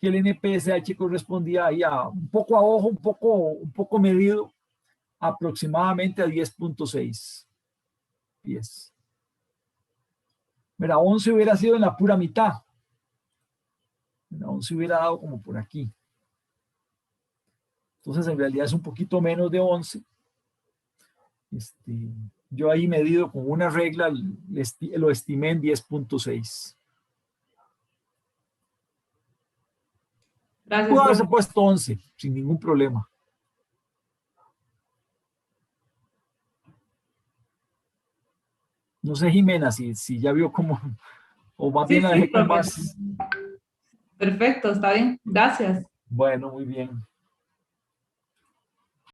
que el NPSH correspondía ahí un poco a ojo, un poco medido, aproximadamente a 10.6 pies. Mira, 11 hubiera sido en la pura mitad. Mira, 11 hubiera dado como por aquí. Entonces, en realidad es un poquito menos de 11. Yo ahí medido con una regla, lo estimé en 10.6. Gracias, Puedo haberse profe. puesto 11 sin ningún problema. No sé, Jimena, si ya vio cómo, o más Sí, bien la sí, dejé con profe. más. Perfecto, está bien. Gracias. Bueno, muy bien.